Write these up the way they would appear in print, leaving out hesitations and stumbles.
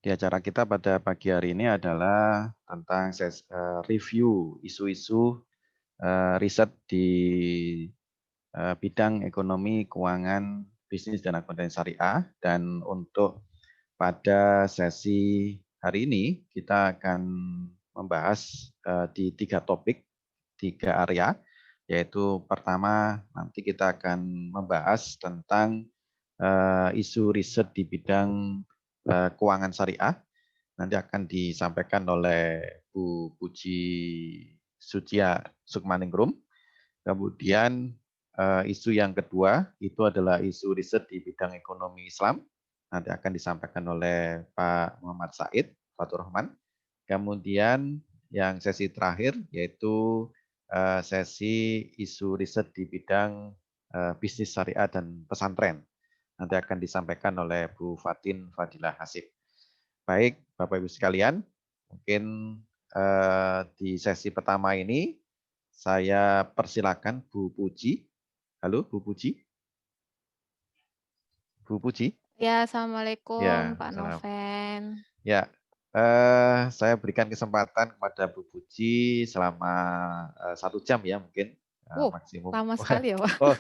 Di acara kita pada pagi hari ini adalah tentang review isu-isu riset di bidang ekonomi, keuangan, bisnis dan akuntansi syariah. Dan untuk pada sesi hari ini kita akan membahas di 3 topik, 3 area, yaitu pertama nanti kita akan membahas tentang isu riset di bidang keuangan syariah. Nanti akan disampaikan oleh Bu Puji Sucia Sukmaningrum. Kemudian isu yang kedua itu adalah isu riset di bidang ekonomi Islam. Nanti akan disampaikan oleh Pak Muhammad Said Fatur Rahman. Kemudian yang sesi terakhir yaitu sesi isu riset di bidang bisnis syariah dan pesantren. Nanti akan disampaikan oleh Bu Fatin Fadilah Hasib. Baik, Bapak Ibu sekalian, mungkin di sesi pertama ini saya persilakan Bu Puji. Halo, Bu Puji. Bu Puji. Ya, Assalamualaikum Ya, Pak salam. Noven. Ya, saya berikan kesempatan kepada Bu Puji selama 1 jam ya mungkin maksimum. Lama sekali ya, Pak. Oh,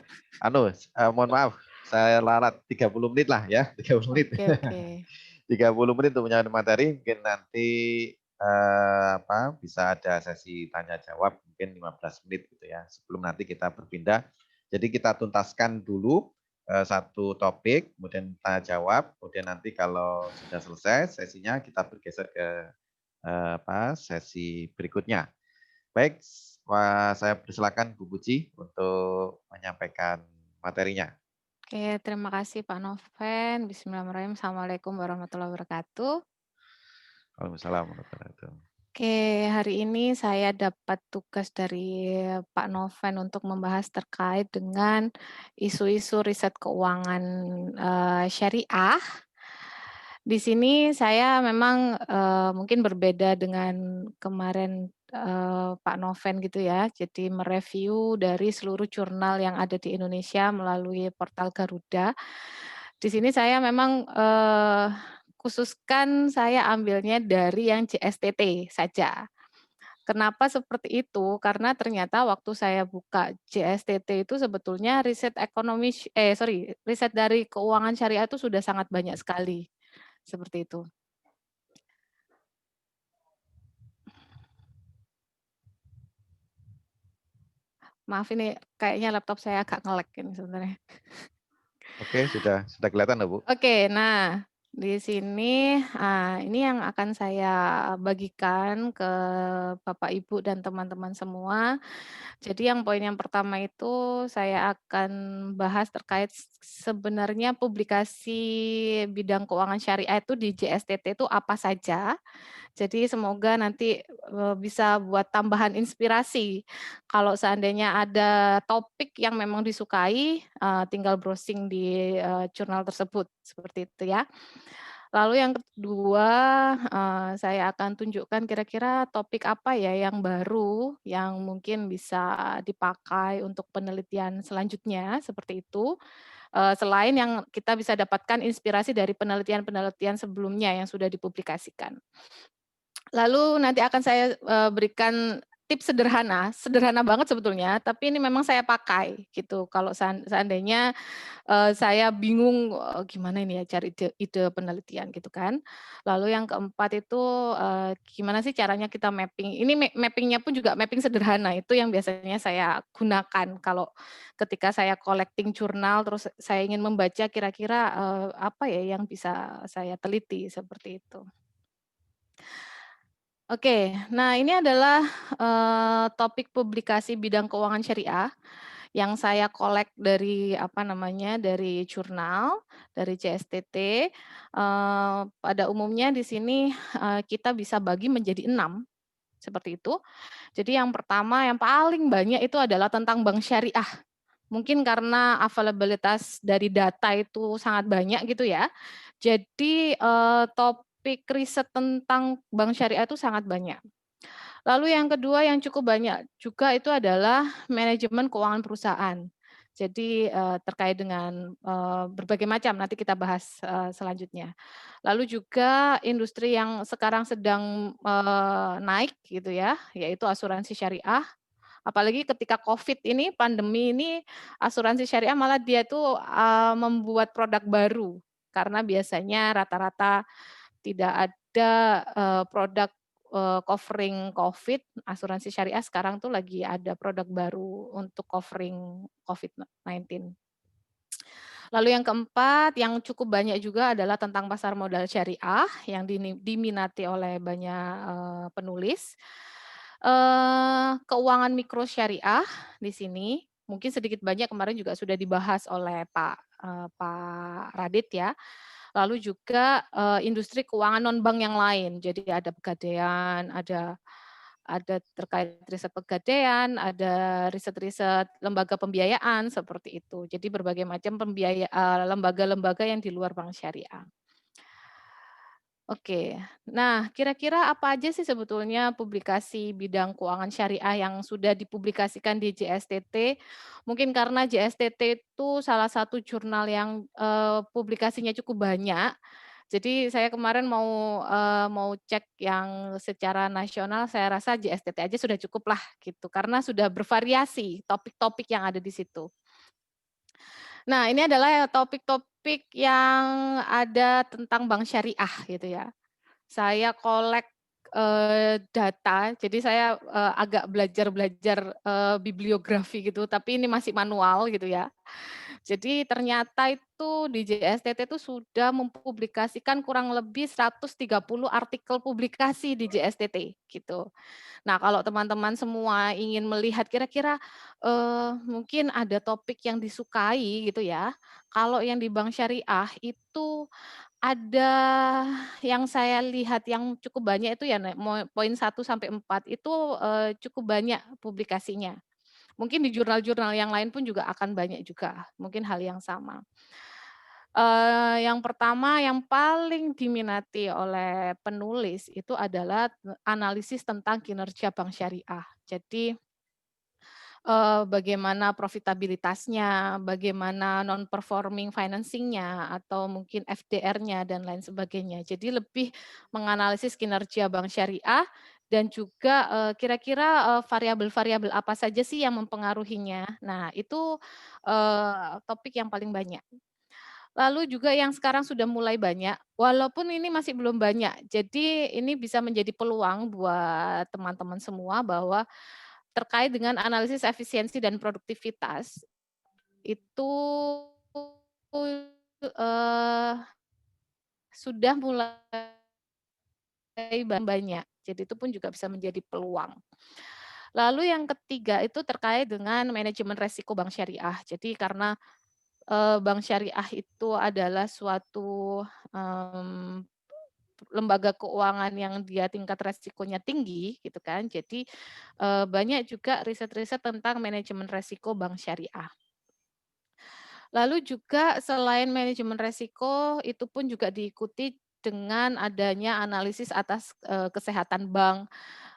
mohon maaf, saya larat 30 menit lah ya, 30 menit. Oke, oke. 30 menit untuk menyampaikan materi, mungkin nanti bisa ada sesi tanya jawab mungkin 15 menit gitu ya, sebelum nanti kita berpindah. Jadi kita tuntaskan dulu satu topik, kemudian tanya jawab, kemudian nanti kalau sudah selesai sesinya kita bergeser ke sesi berikutnya. Baik, saya persilakan Bu Puji untuk menyampaikan materinya. Oke, terima kasih Pak Noven. Bismillahirrahmanirrahim. Assalamualaikum warahmatullahi wabarakatuh. Waalaikumsalam warahmatullahi wabarakatuh. Oke, hari ini saya dapat tugas dari Pak Noven untuk membahas terkait dengan isu-isu riset keuangan syariah. Di sini saya memang mungkin berbeda dengan kemarin Pak Noven gitu ya. Jadi mereview dari seluruh jurnal yang ada di Indonesia melalui portal Garuda. Di sini saya memang khususkan saya ambilnya dari yang JSTT saja. Kenapa seperti itu? Karena ternyata waktu saya buka JSTT itu sebetulnya riset dari keuangan syariah itu sudah sangat banyak sekali. Seperti itu. Maaf ini kayaknya laptop saya agak nge-lag ini sebenarnya. Oke, sudah kelihatan loh, Bu. Oke, nah di sini, ini yang akan saya bagikan ke Bapak Ibu dan teman-teman semua. Jadi yang poin yang pertama itu saya akan bahas terkait sebenarnya publikasi bidang keuangan syariah itu di JSTT itu apa saja. Jadi semoga nanti bisa buat tambahan inspirasi. Kalau seandainya ada topik yang memang disukai, tinggal browsing di jurnal tersebut, seperti itu ya. Lalu yang kedua, saya akan tunjukkan kira-kira topik apa ya yang baru, yang mungkin bisa dipakai untuk penelitian selanjutnya, seperti itu. Selain yang kita bisa dapatkan inspirasi dari penelitian-penelitian sebelumnya yang sudah dipublikasikan. Lalu nanti akan saya berikan tips sederhana banget sebetulnya, tapi ini memang saya pakai gitu. Kalau seandainya saya bingung, gimana ini ya cari ide penelitian gitu kan. Lalu yang keempat itu, gimana sih caranya kita mapping. Ini mapping-nya pun juga mapping sederhana, itu yang biasanya saya gunakan kalau ketika saya collecting jurnal, terus saya ingin membaca kira-kira, apa ya yang bisa saya teliti, seperti itu. Oke, nah ini adalah topik publikasi bidang keuangan syariah yang saya collect dari dari jurnal, dari JSTT. Pada umumnya di sini kita bisa bagi menjadi 6 seperti itu. Jadi yang pertama yang paling banyak itu adalah tentang bank syariah. Mungkin karena availabilitas dari data itu sangat banyak gitu ya. Jadi topik riset tentang bank syariah itu sangat banyak. Lalu yang kedua yang cukup banyak juga itu adalah manajemen keuangan perusahaan. Jadi, terkait dengan, berbagai macam nanti kita bahas, selanjutnya. Lalu juga industri yang sekarang sedang, naik gitu ya, yaitu asuransi syariah. Apalagi ketika Covid ini, pandemi ini, asuransi syariah malah dia tuh, membuat produk baru. Karena biasanya rata-rata tidak ada, produk, covering Covid, asuransi syariah sekarang tuh lagi ada produk baru untuk covering COVID-19. Lalu yang keempat, yang cukup banyak juga adalah tentang pasar modal syariah yang diminati oleh banyak, penulis. Keuangan mikro syariah di sini, mungkin sedikit banyak kemarin juga sudah dibahas oleh Pak Radit ya. Lalu juga, industri keuangan non-bank yang lain, jadi ada Pegadaian, ada terkait riset Pegadaian, ada riset-riset lembaga pembiayaan, seperti itu. Jadi berbagai macam lembaga-lembaga yang di luar bank syariah. Oke. Nah, kira-kira apa aja sih sebetulnya publikasi bidang keuangan syariah yang sudah dipublikasikan di JSTT? Mungkin karena JSTT itu salah satu jurnal yang, publikasinya cukup banyak. Jadi saya kemarin mau cek yang secara nasional, saya rasa JSTT aja sudah cukup lah gitu, karena sudah bervariasi topik-topik yang ada di situ. Nah, ini adalah topik-topik yang ada tentang bank syariah gitu ya. Saya kolek, data, jadi saya, agak belajar-belajar, bibliografi gitu, tapi ini masih manual gitu ya. Jadi ternyata itu di JSTT itu sudah mempublikasikan kurang lebih 130 artikel publikasi di JSTT, gitu. Nah, kalau teman-teman semua ingin melihat kira-kira, mungkin ada topik yang disukai gitu ya, kalau yang di bank syariah itu ada yang saya lihat yang cukup banyak itu ya poin 1 sampai 4 itu, cukup banyak publikasinya. Mungkin di jurnal-jurnal yang lain pun juga akan banyak juga, mungkin hal yang sama. Yang pertama yang paling diminati oleh penulis itu adalah analisis tentang kinerja bank syariah. Jadi, bagaimana profitabilitasnya, bagaimana non performing financing-nya, atau mungkin FDR-nya dan lain sebagainya. Jadi lebih menganalisis kinerja bank syariah dan juga, kira-kira, variabel-variabel apa saja sih yang mempengaruhinya. Nah itu, topik yang paling banyak. Lalu juga yang sekarang sudah mulai banyak, walaupun ini masih belum banyak. Jadi ini bisa menjadi peluang buat teman-teman semua bahwa terkait dengan analisis efisiensi dan produktivitas, itu, eee, sudah mulai banyak. Jadi itu pun juga bisa menjadi peluang. Lalu yang ketiga itu terkait dengan manajemen resiko bank syariah. Jadi karena, bank syariah itu adalah suatu, lembaga keuangan yang dia tingkat resikonya tinggi gitu kan. Jadi, banyak juga riset-riset tentang manajemen resiko bank syariah. Lalu juga selain manajemen resiko, itu pun juga diikuti dengan adanya analisis atas, kesehatan bank.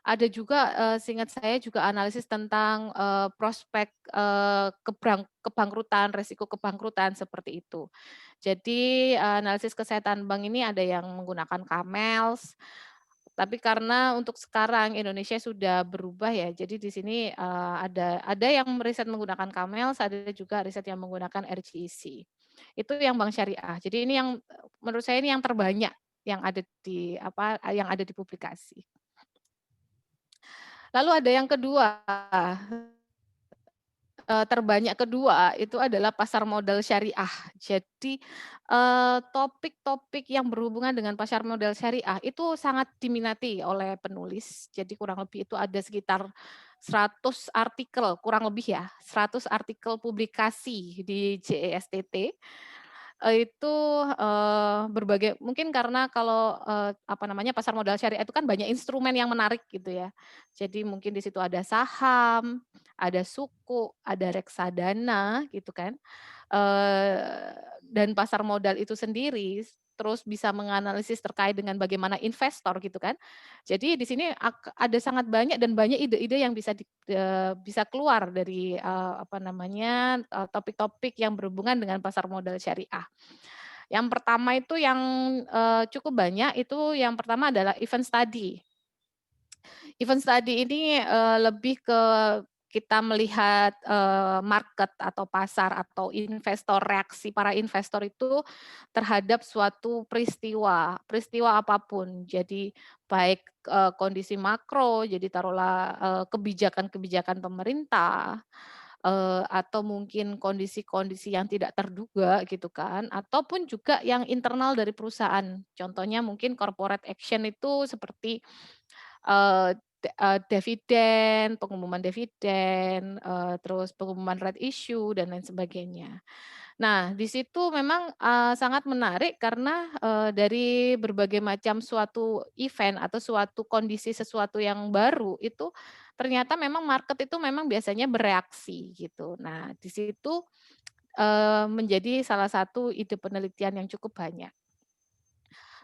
Ada juga, seingat saya juga analisis tentang, prospek, kebangkrutan, resiko kebangkrutan, seperti itu. Jadi, analisis kesehatan bank ini ada yang menggunakan CAMELS, tapi karena untuk sekarang Indonesia sudah berubah ya, jadi di sini, ada yang riset menggunakan CAMELS, ada juga riset yang menggunakan RGEC. Itu yang bank syariah. Jadi ini yang, menurut saya ini yang terbanyak yang ada di apa, yang ada di publikasi. Lalu ada yang kedua, terbanyak kedua itu adalah pasar modal syariah. Jadi, topik-topik yang berhubungan dengan pasar modal syariah itu sangat diminati oleh penulis. Jadi kurang lebih itu ada sekitar 100 artikel, kurang lebih ya, 100 artikel publikasi di JESTT. Itu, berbagai mungkin karena kalau, apa namanya, pasar modal syariah itu kan banyak instrumen yang menarik gitu ya. Jadi mungkin di situ ada saham, ada suku, ada reksadana gitu kan. Dan pasar modal itu sendiri terus bisa menganalisis terkait dengan bagaimana investor gitu kan. Jadi di sini ada sangat banyak dan banyak ide-ide yang bisa keluar dari, apa namanya, topik-topik yang berhubungan dengan pasar modal syariah. Yang pertama itu yang, cukup banyak itu yang pertama adalah event study. Event study ini, lebih ke kita melihat, market atau pasar atau investor, reaksi para investor itu terhadap suatu peristiwa, peristiwa apapun. Jadi baik, kondisi makro, jadi taruhlah, kebijakan-kebijakan pemerintah, atau mungkin kondisi-kondisi yang tidak terduga gitu kan, ataupun juga yang internal dari perusahaan. Contohnya mungkin corporate action itu seperti, pengumuman dividen, terus pengumuman right issue dan lain sebagainya. Nah, di situ memang, sangat menarik karena, dari berbagai macam suatu event atau suatu kondisi sesuatu yang baru itu ternyata memang market itu memang biasanya bereaksi gitu. Nah, di situ, menjadi salah satu ide penelitian yang cukup banyak.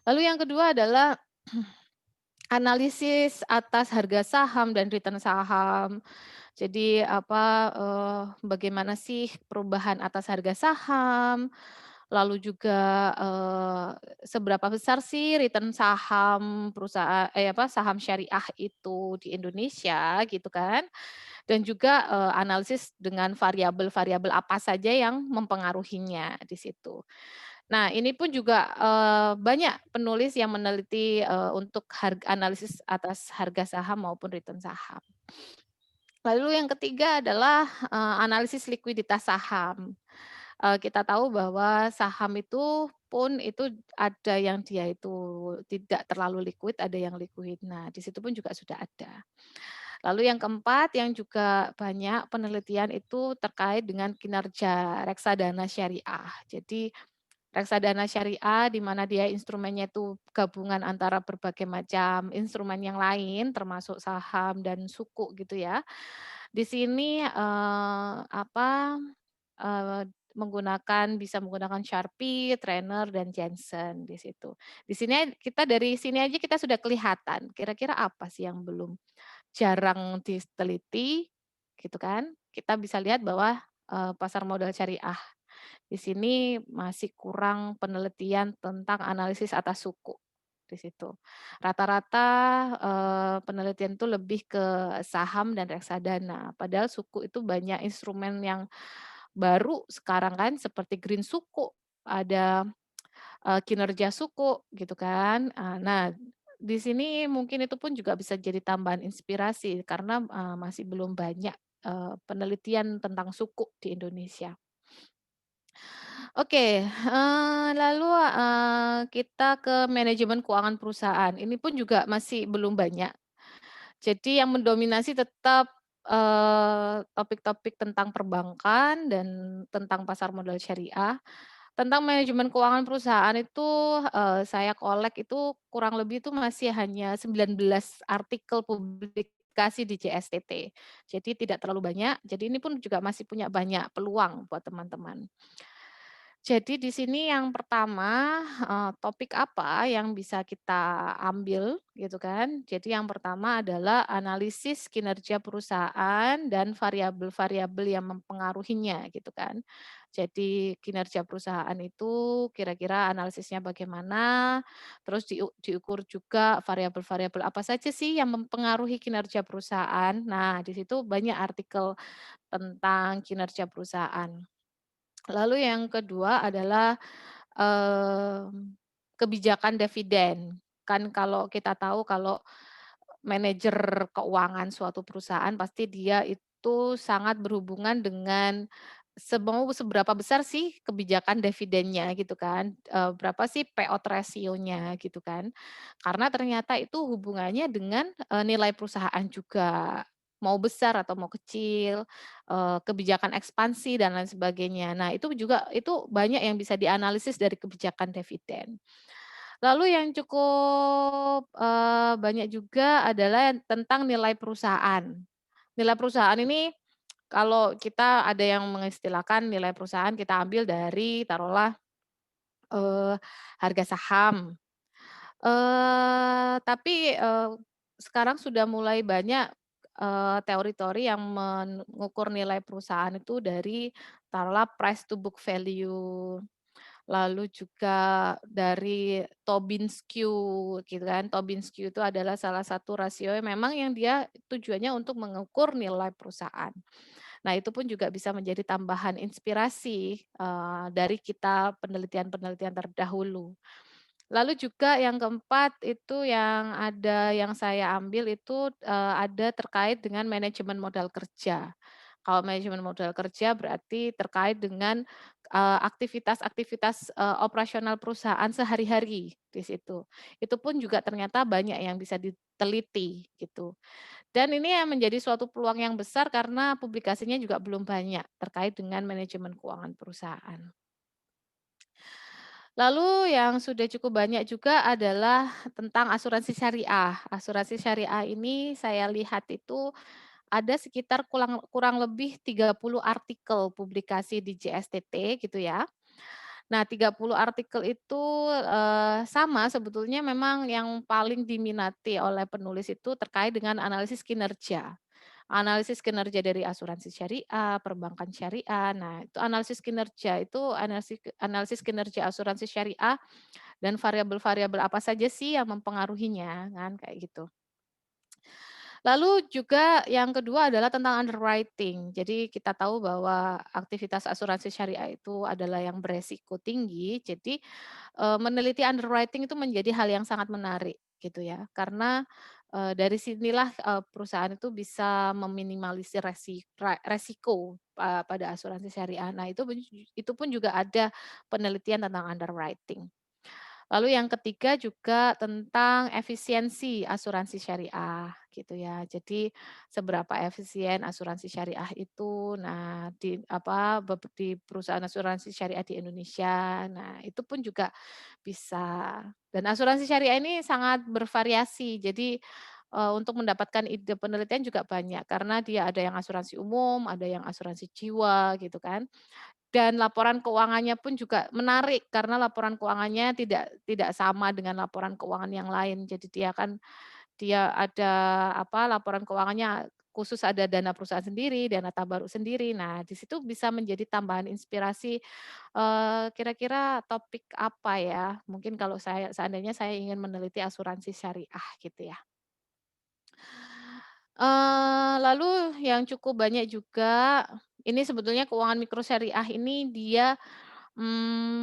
Lalu yang kedua adalah analisis atas harga saham dan return saham. Jadi apa, bagaimana sih perubahan atas harga saham, lalu juga, seberapa besar sih return saham saham syariah itu di Indonesia gitu kan. Dan juga, analisis dengan variabel-variabel apa saja yang mempengaruhinya di situ. Nah, ini pun juga, banyak penulis yang meneliti, untuk analisis atas harga saham maupun return saham. Lalu yang ketiga adalah, analisis likuiditas saham. Kita tahu bahwa saham itu pun itu ada yang dia itu tidak terlalu liquid, ada yang liquid. Nah, di situ pun juga sudah ada. Lalu yang keempat yang juga banyak penelitian itu terkait dengan kinerja reksadana syariah. Jadi reksadana syariah di mana dia instrumennya itu gabungan antara berbagai macam instrumen yang lain termasuk saham dan suku gitu ya. Di sini, bisa menggunakan Sharpe, Trainer, dan Jensen di situ. Dari sini aja kita sudah kelihatan, kira-kira apa sih yang belum jarang diteliti, gitu kan. Kita bisa lihat bahwa, pasar modal syariah di sini masih kurang penelitian tentang analisis atas suku, di situ. Rata-rata, penelitian itu lebih ke saham dan reksadana, padahal suku itu banyak instrumen yang baru sekarang kan seperti green suku, ada, kinerja suku gitu kan. Nah, di sini mungkin itu pun juga bisa jadi tambahan inspirasi karena, masih belum banyak, penelitian tentang suku di Indonesia. Oke, lalu, kita ke manajemen keuangan perusahaan. Ini pun juga masih belum banyak. Jadi yang mendominasi tetap, topik-topik tentang perbankan dan tentang pasar modal syariah. Tentang manajemen keuangan perusahaan itu, saya kolek itu kurang lebih itu masih hanya 19 artikel publikasi di JSTT. Jadi tidak terlalu banyak, jadi ini pun juga masih punya banyak peluang buat teman-teman. Jadi di sini yang pertama, topik apa yang bisa kita ambil gitu kan. Jadi yang pertama adalah analisis kinerja perusahaan dan variabel-variabel yang mempengaruhinya gitu kan. Jadi kinerja perusahaan itu kira-kira analisisnya bagaimana, terus diukur juga variabel-variabel apa saja sih yang mempengaruhi kinerja perusahaan. Nah, di situ banyak artikel tentang kinerja perusahaan. Lalu yang kedua adalah, kebijakan dividen. Kan kalau kita tahu kalau manajer keuangan suatu perusahaan pasti dia itu sangat berhubungan dengan seberapa besar sih kebijakan dividennya gitu kan, berapa sih payout ratio-nya gitu kan. Karena ternyata itu hubungannya dengan, nilai perusahaan juga, mau besar atau mau kecil, kebijakan ekspansi dan lain sebagainya. Nah itu banyak yang bisa dianalisis dari kebijakan dividen. Lalu yang cukup, banyak juga adalah tentang nilai perusahaan. Nilai perusahaan ini kalau kita ada yang mengistilahkan nilai perusahaan kita ambil dari taruhlah harga saham. Tapi, sekarang sudah mulai banyak, teori-teori yang mengukur nilai perusahaan itu dari taruhlah price to book value, lalu juga dari Tobin-Skew gitu kan. Tobin-Skew itu adalah salah satu rasio yang memang yang dia tujuannya untuk mengukur nilai perusahaan. Nah, itu pun juga bisa menjadi tambahan inspirasi, dari kita penelitian-penelitian terdahulu. Lalu juga yang keempat itu yang ada yang saya ambil itu, ada terkait dengan manajemen modal kerja. Kalau manajemen modal kerja berarti terkait dengan, aktivitas-aktivitas, operasional perusahaan sehari-hari di situ. Itu pun juga ternyata banyak yang bisa diteliti gitu. Dan ini yang menjadi suatu peluang yang besar karena publikasinya juga belum banyak terkait dengan manajemen keuangan perusahaan. Lalu yang sudah cukup banyak juga adalah tentang asuransi syariah. Asuransi syariah ini saya lihat itu ada sekitar kurang kurang lebih 30 artikel publikasi di JSTT gitu ya. Nah, 30 artikel itu, sama sebetulnya memang yang paling diminati oleh penulis itu terkait dengan analisis kinerja. Analisis kinerja dari asuransi syariah, perbankan syariah. Nah, itu analisis kinerja itu analisis kinerja asuransi syariah dan variabel-variabel apa saja sih yang mempengaruhinya, kan, kayak gitu. Lalu juga yang kedua adalah tentang underwriting. Jadi kita tahu bahwa aktivitas asuransi syariah itu adalah yang beresiko tinggi, jadi, meneliti underwriting itu menjadi hal yang sangat menarik gitu ya. Karena, dari sinilah, perusahaan itu bisa meminimalisir resiko pada asuransi syariah. Nah, itu pun juga ada penelitian tentang underwriting. Lalu yang ketiga juga tentang efisiensi asuransi syariah gitu ya. Jadi seberapa efisien asuransi syariah itu, nah di perusahaan asuransi syariah di Indonesia. Nah, itu pun juga bisa. Dan asuransi syariah ini sangat bervariasi. Jadi, untuk mendapatkan ide penelitian juga banyak karena dia ada yang asuransi umum, ada yang asuransi jiwa gitu kan. Dan laporan keuangannya pun juga menarik karena laporan keuangannya tidak sama dengan laporan keuangan yang lain. Jadi dia ada laporan keuangannya khusus ada dana perusahaan sendiri, dana tabaruk sendiri. Nah, di situ bisa menjadi tambahan inspirasi, kira-kira topik apa ya, mungkin kalau seandainya saya ingin meneliti asuransi syariah gitu ya. Lalu yang cukup banyak juga, ini sebetulnya keuangan mikro syariah ini dia,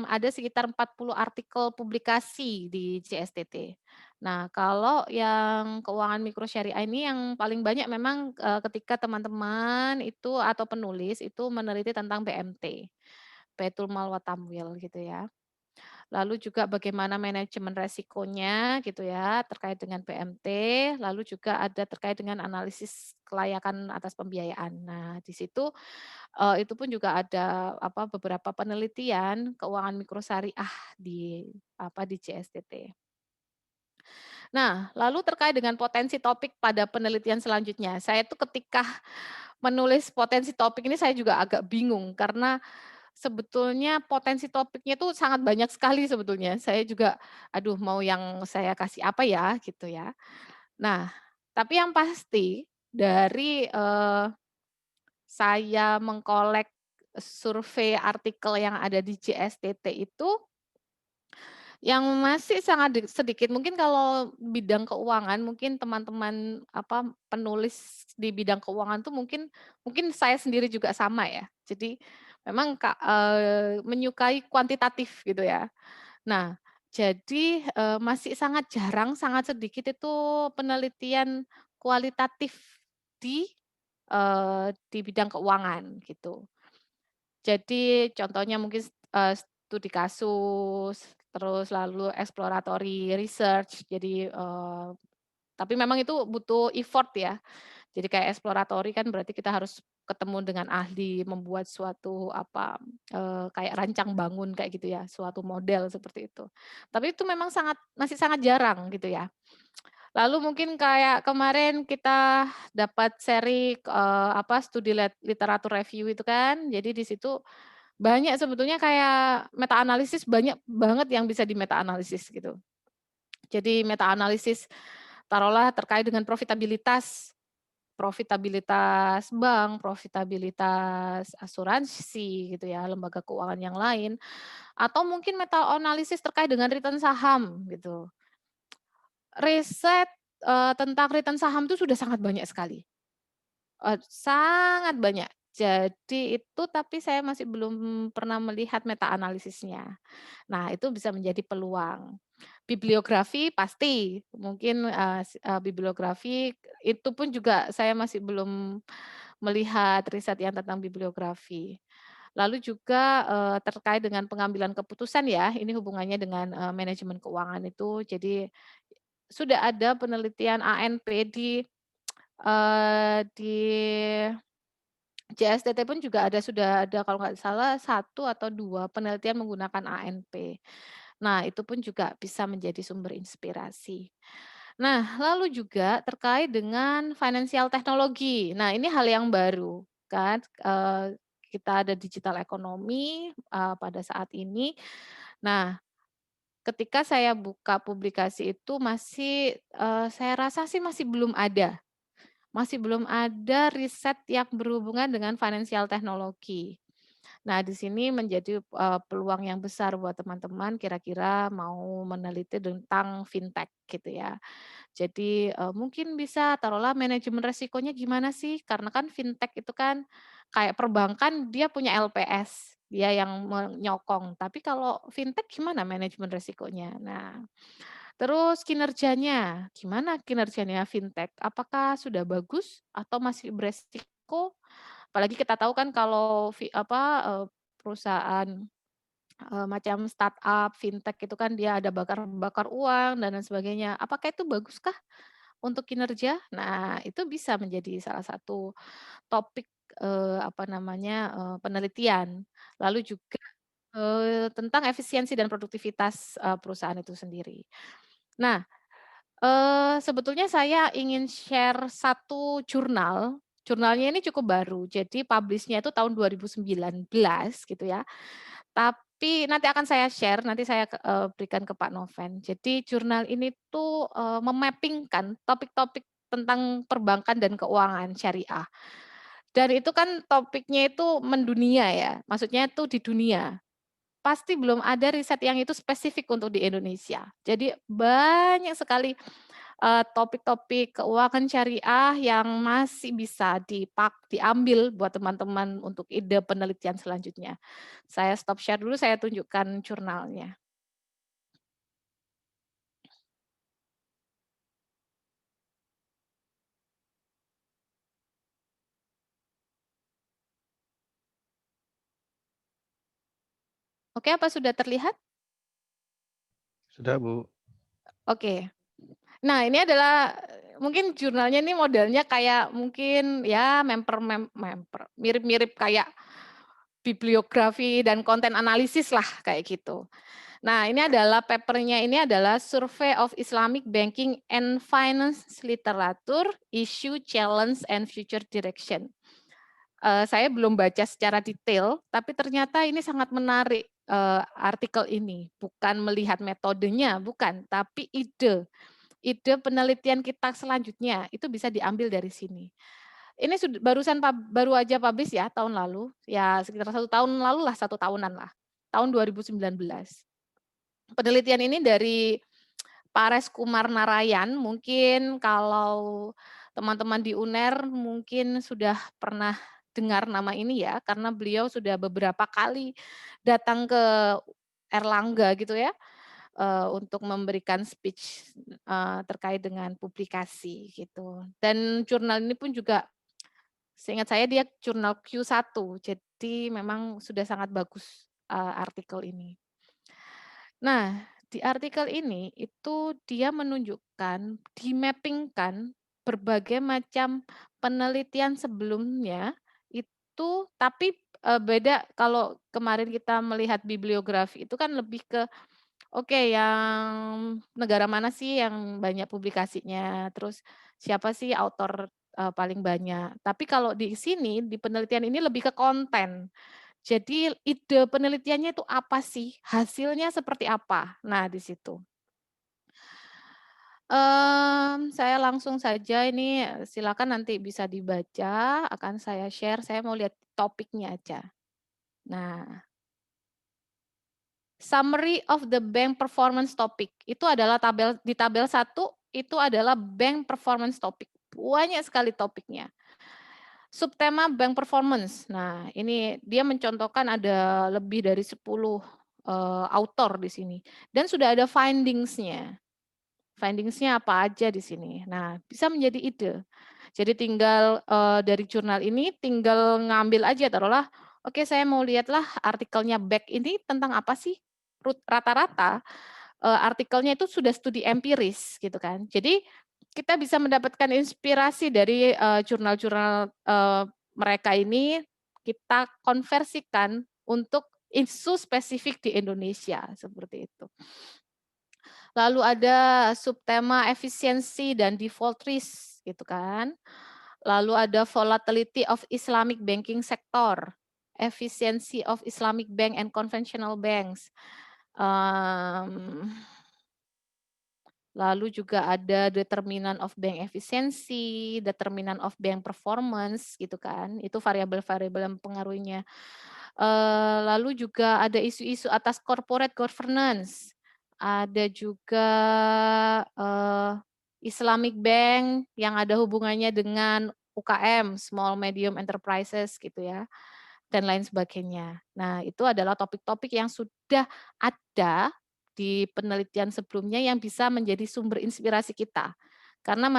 ada sekitar 40 artikel publikasi di JSTT. Nah, kalau yang keuangan mikro syariah ini yang paling banyak memang, ketika teman-teman itu atau penulis itu meneliti tentang BMT, Baitul Mal wa Tamwil gitu ya. Lalu juga bagaimana manajemen resikonya gitu ya, terkait dengan PMT, lalu juga ada terkait dengan analisis kelayakan atas pembiayaan. Nah, di situ, itu pun juga ada beberapa penelitian keuangan mikro syariah di JSTT. Nah, lalu terkait dengan potensi topik pada penelitian selanjutnya, saya tuh ketika menulis potensi topik ini saya juga agak bingung karena sebetulnya potensi topiknya itu sangat banyak sekali sebetulnya. Saya juga, aduh mau yang saya kasih apa ya, gitu ya. Nah, tapi yang pasti dari, saya mengkolek survei artikel yang ada di JSTT itu, yang masih sangat sedikit, mungkin kalau bidang keuangan, mungkin teman-teman, penulis di bidang keuangan tuh mungkin mungkin saya sendiri juga sama ya. Jadi memang menyukai kuantitatif gitu ya. Nah, jadi, masih sangat jarang, sangat sedikit itu penelitian kualitatif di bidang keuangan gitu. Jadi contohnya mungkin, studi kasus, terus lalu exploratory research. Jadi, tapi memang itu butuh effort ya. Jadi kayak exploratory kan berarti kita harus ketemu dengan ahli, membuat suatu kayak rancang bangun kayak gitu ya, suatu model seperti itu. Tapi itu memang masih sangat jarang gitu ya. Lalu mungkin kayak kemarin kita dapat seri, studi literatur review itu kan, jadi di situ Banyak sebetulnya kayak meta analisis banyak banget yang bisa di meta analisis gitu. Jadi meta analisis taruhlah terkait dengan profitabilitas, profitabilitas bank, profitabilitas asuransi gitu ya, lembaga keuangan yang lain, atau mungkin meta analisis terkait dengan return saham gitu. Riset, tentang return saham itu sudah sangat banyak sekali. Sangat banyak. Jadi itu tapi saya masih belum pernah melihat meta analisisnya. Nah, itu bisa menjadi peluang. Bibliografi pasti, mungkin, bibliografi itu pun juga saya masih belum melihat riset yang tentang bibliografi. Lalu juga, terkait dengan pengambilan keputusan ya, ini hubungannya dengan, manajemen keuangan itu. Jadi sudah ada penelitian ANP di JSTT pun juga sudah ada kalau nggak salah satu atau 2 penelitian menggunakan ANP. Nah, itu pun juga bisa menjadi sumber inspirasi. Nah, lalu juga terkait dengan financial technology. Nah, ini hal yang baru kan, kita ada digital ekonomi, pada saat ini. Nah, ketika saya buka publikasi itu masih, saya rasa sih masih belum ada riset yang berhubungan dengan financial technology. Nah, di sini menjadi, peluang yang besar buat teman-teman kira-kira mau meneliti tentang fintech gitu ya. Jadi, mungkin bisa taruhlah manajemen resikonya gimana sih, karena kan fintech itu kan kayak perbankan dia punya LPS, dia yang menyokong, tapi kalau fintech gimana manajemen resikonya? Nah, terus kinerjanya, gimana kinerjanya fintech? Apakah sudah bagus atau masih beresiko? Apalagi kita tahu kan kalau perusahaan, macam startup, fintech itu kan dia ada bakar-bakar uang dan lain sebagainya. Apakah itu baguskah untuk kinerja? Nah, itu bisa menjadi salah satu topik, penelitian. Lalu juga, tentang efisiensi dan produktivitas, perusahaan itu sendiri. Nah, sebetulnya saya ingin share satu jurnalnya ini cukup baru, jadi publish-nya itu tahun 2019 gitu ya. Tapi nanti akan saya share, nanti saya berikan ke Pak Noven. Jadi jurnal ini tuh, memapping-kan topik-topik tentang perbankan dan keuangan syariah. Dan itu kan topiknya itu mendunia ya, maksudnya itu di dunia. Pasti belum ada riset yang itu spesifik untuk di Indonesia. Jadi banyak sekali, topik-topik keuangan syariah yang masih bisa diambil buat teman-teman untuk ide penelitian selanjutnya. Saya stop share dulu, saya tunjukkan jurnalnya. Oke, apa sudah terlihat? Sudah, Bu. Oke. Nah, ini adalah mungkin jurnalnya ini modelnya kayak mungkin ya mirip-mirip kayak bibliografi dan konten analisis lah kayak gitu. Nah, ini adalah papernya ini adalah Survey of Islamic Banking and Finance Literature, Issue, Challenge, and Future Direction. Saya belum baca secara detail, tapi ternyata ini sangat menarik, artikel ini. Bukan melihat metodenya, bukan, tapi ide penelitian kita selanjutnya, itu bisa diambil dari sini. Ini baru aja publish ya tahun lalu, ya sekitar 1 tahun lalu lah, 1 tahunan lah, tahun 2019. Penelitian ini dari Pares Kumar Narayan, mungkin kalau teman-teman di UNER mungkin sudah pernah dengar nama ini ya, karena beliau sudah beberapa kali datang ke Erlangga gitu ya, untuk memberikan speech, terkait dengan publikasi gitu. Dan jurnal ini pun juga seingat saya dia jurnal Q1, jadi memang sudah sangat bagus, artikel ini. Nah, di artikel ini itu dia menunjukkan, di-mapping-kan berbagai macam penelitian sebelumnya itu tapi, beda kalau kemarin kita melihat bibliografi itu kan lebih ke, oke yang negara mana sih yang banyak publikasinya, terus siapa sih autor, paling banyak. Tapi kalau di sini, di penelitian ini lebih ke konten. Jadi ide penelitiannya itu apa sih? Hasilnya seperti apa? Nah, di situ. Saya langsung saja ini, silakan nanti bisa dibaca, akan saya share, saya mau lihat topiknya aja. Nah, summary of the bank performance topic, itu adalah di tabel 1 itu adalah bank performance topic, banyak sekali topiknya. Subtema bank performance, nah ini dia mencontohkan ada lebih dari 10, author di sini dan sudah ada findings-nya. Findings-nya apa aja di sini. Nah, bisa menjadi ide. Jadi tinggal, dari jurnal ini tinggal ngambil aja taruhlah, oke saya mau lihatlah artikelnya Beck ini tentang apa sih? Rata-rata, artikelnya itu sudah studi empiris gitu kan. Jadi kita bisa mendapatkan inspirasi dari, jurnal-jurnal, mereka ini, kita konversikan untuk isu spesifik di Indonesia, seperti itu. Lalu ada subtema efisiensi dan default risk gitu kan. Lalu ada volatility of Islamic banking sector, efficiency of Islamic bank and conventional banks. Mmm, Lalu juga ada determinant of bank efficiency, determinant of bank performance gitu kan, itu variabel-variabel yang mempengaruhinya. Lalu juga ada isu-isu atas corporate governance, ada juga, eee, Islamic bank yang ada hubungannya dengan UKM, small medium enterprises gitu ya, dan lain sebagainya. Nah, itu adalah topik-topik yang sudah ada di penelitian sebelumnya yang bisa menjadi sumber inspirasi kita. Karena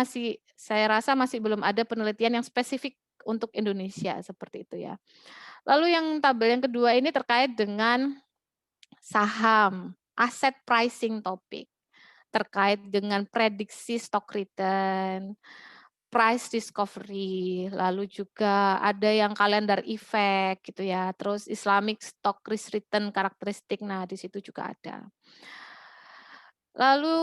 saya rasa masih belum ada penelitian yang spesifik untuk Indonesia, seperti itu ya. Lalu yang tabel yang kedua ini terkait dengan saham, aset pricing topik, terkait dengan prediksi stock return, price discovery, lalu juga ada yang kalender effect gitu ya, terus Islamic stock risk return karakteristik, nah di situ juga ada. Lalu,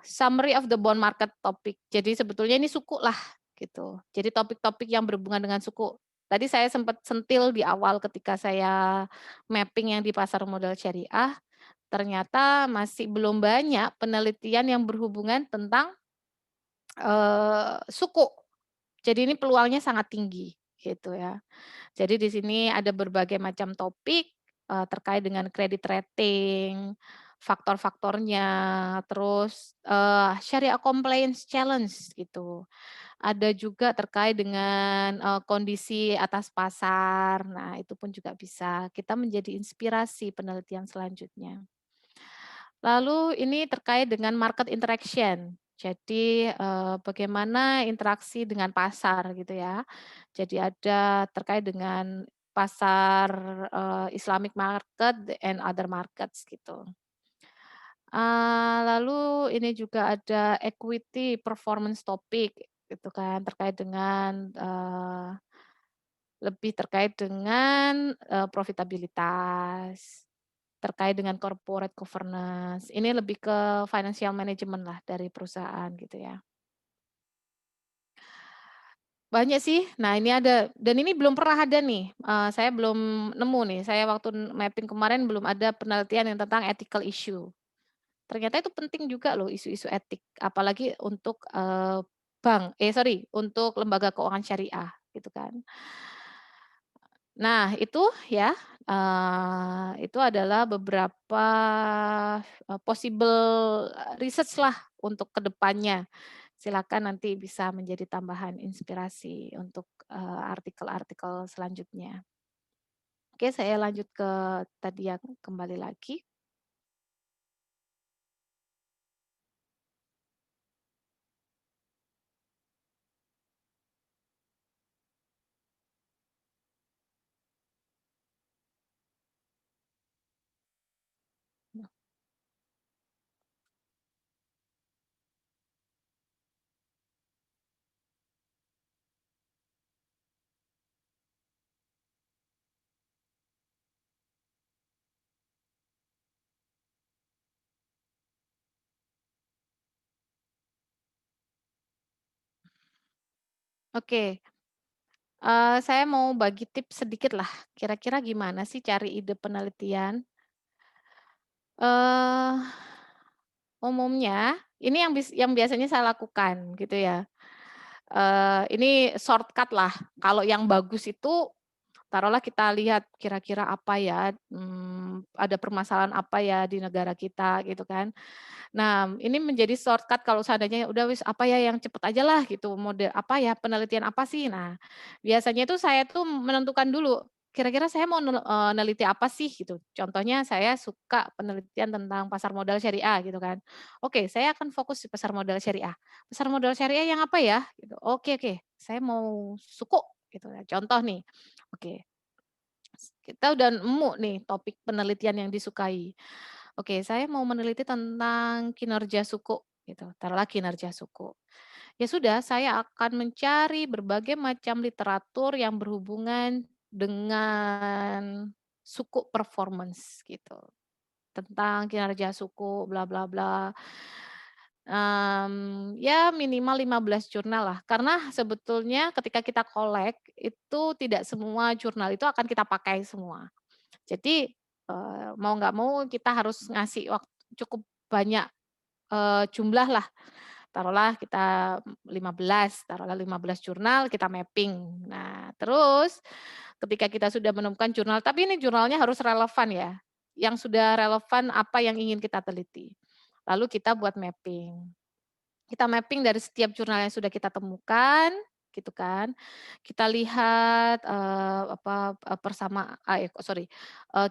summary of the bond market topic. Jadi sebetulnya ini suku lah gitu. Jadi topik-topik yang berhubungan dengan suku. Tadi saya sempat sentil di awal ketika saya mapping yang di pasar modal syariah, ternyata masih belum banyak penelitian yang berhubungan tentang, suku. Jadi ini peluangnya sangat tinggi gitu ya. Jadi di sini ada berbagai macam topik, terkait dengan credit rating, faktor-faktornya, terus, Sharia compliance challenge gitu. Ada juga terkait dengan, kondisi atas pasar. Nah, itu pun juga bisa kita menjadi inspirasi penelitian selanjutnya. Lalu ini terkait dengan market interaction. Jadi, bagaimana interaksi dengan pasar gitu ya. Jadi ada terkait dengan pasar, Islamic market and other markets gitu. Lalu ini juga ada equity performance topic gitu kan, terkait dengan, lebih terkait dengan, profitabilitas. Terkait dengan corporate governance, ini lebih ke financial management lah dari perusahaan gitu ya. Banyak sih, nah ini ada dan ini belum pernah ada nih, saya belum nemu nih, saya waktu mapping kemarin belum ada penelitian yang tentang ethical issue. Ternyata itu penting juga loh isu-isu etik, apalagi untuk, untuk lembaga keuangan syariah gitu kan. Nah itu ya, itu adalah beberapa, possible, research lah untuk ke depannya. Silakan nanti bisa menjadi tambahan inspirasi untuk, artikel-artikel selanjutnya. Oke, saya lanjut ke tadi yang kembali lagi. Oke, Saya mau bagi tips sedikit lah, kira-kira gimana sih cari ide penelitian? Eee, Umumnya ini yang biasanya saya lakukan gitu ya, ini shortcut lah, kalau yang bagus itu taruhlah kita lihat kira-kira apa ya, ada permasalahan apa ya di negara kita gitu kan. Nah, ini menjadi shortcut kalau seandainya udah wis apa ya yang cepet aja lah gitu, mode apa ya, penelitian apa sih. Nah, biasanya tuh saya tuh menentukan dulu, kira-kira saya mau neliti apa sih gitu. Contohnya saya suka penelitian tentang pasar modal syariah gitu kan. Oke, saya akan fokus di pasar modal syariah. Pasar modal syariah yang apa ya? Gitu. Oke, saya mau suku gitu ya, contoh nih. Oke, kita udah nemu nih topik penelitian yang disukai. Oke, saya mau meneliti tentang kinerja suku gitu, taruhlah kinerja suku. Ya sudah, saya akan mencari berbagai macam literatur yang berhubungan dengan suku performance gitu, tentang kinerja suku bla bla bla. Ya minimal 15 jurnal lah, karena sebetulnya ketika kita kolek, itu tidak semua jurnal itu akan kita pakai semua. Jadi, mau nggak mau kita harus ngasih cukup banyak, jumlah lah, taruhlah kita 15, taruhlah 15 jurnal kita mapping. Nah, terus ketika kita sudah menemukan jurnal, tapi ini jurnalnya harus relevan ya, yang sudah relevan apa yang ingin kita teliti. Lalu kita buat mapping. Kita mapping dari setiap jurnal yang sudah kita temukan, gitu kan. Kita lihat,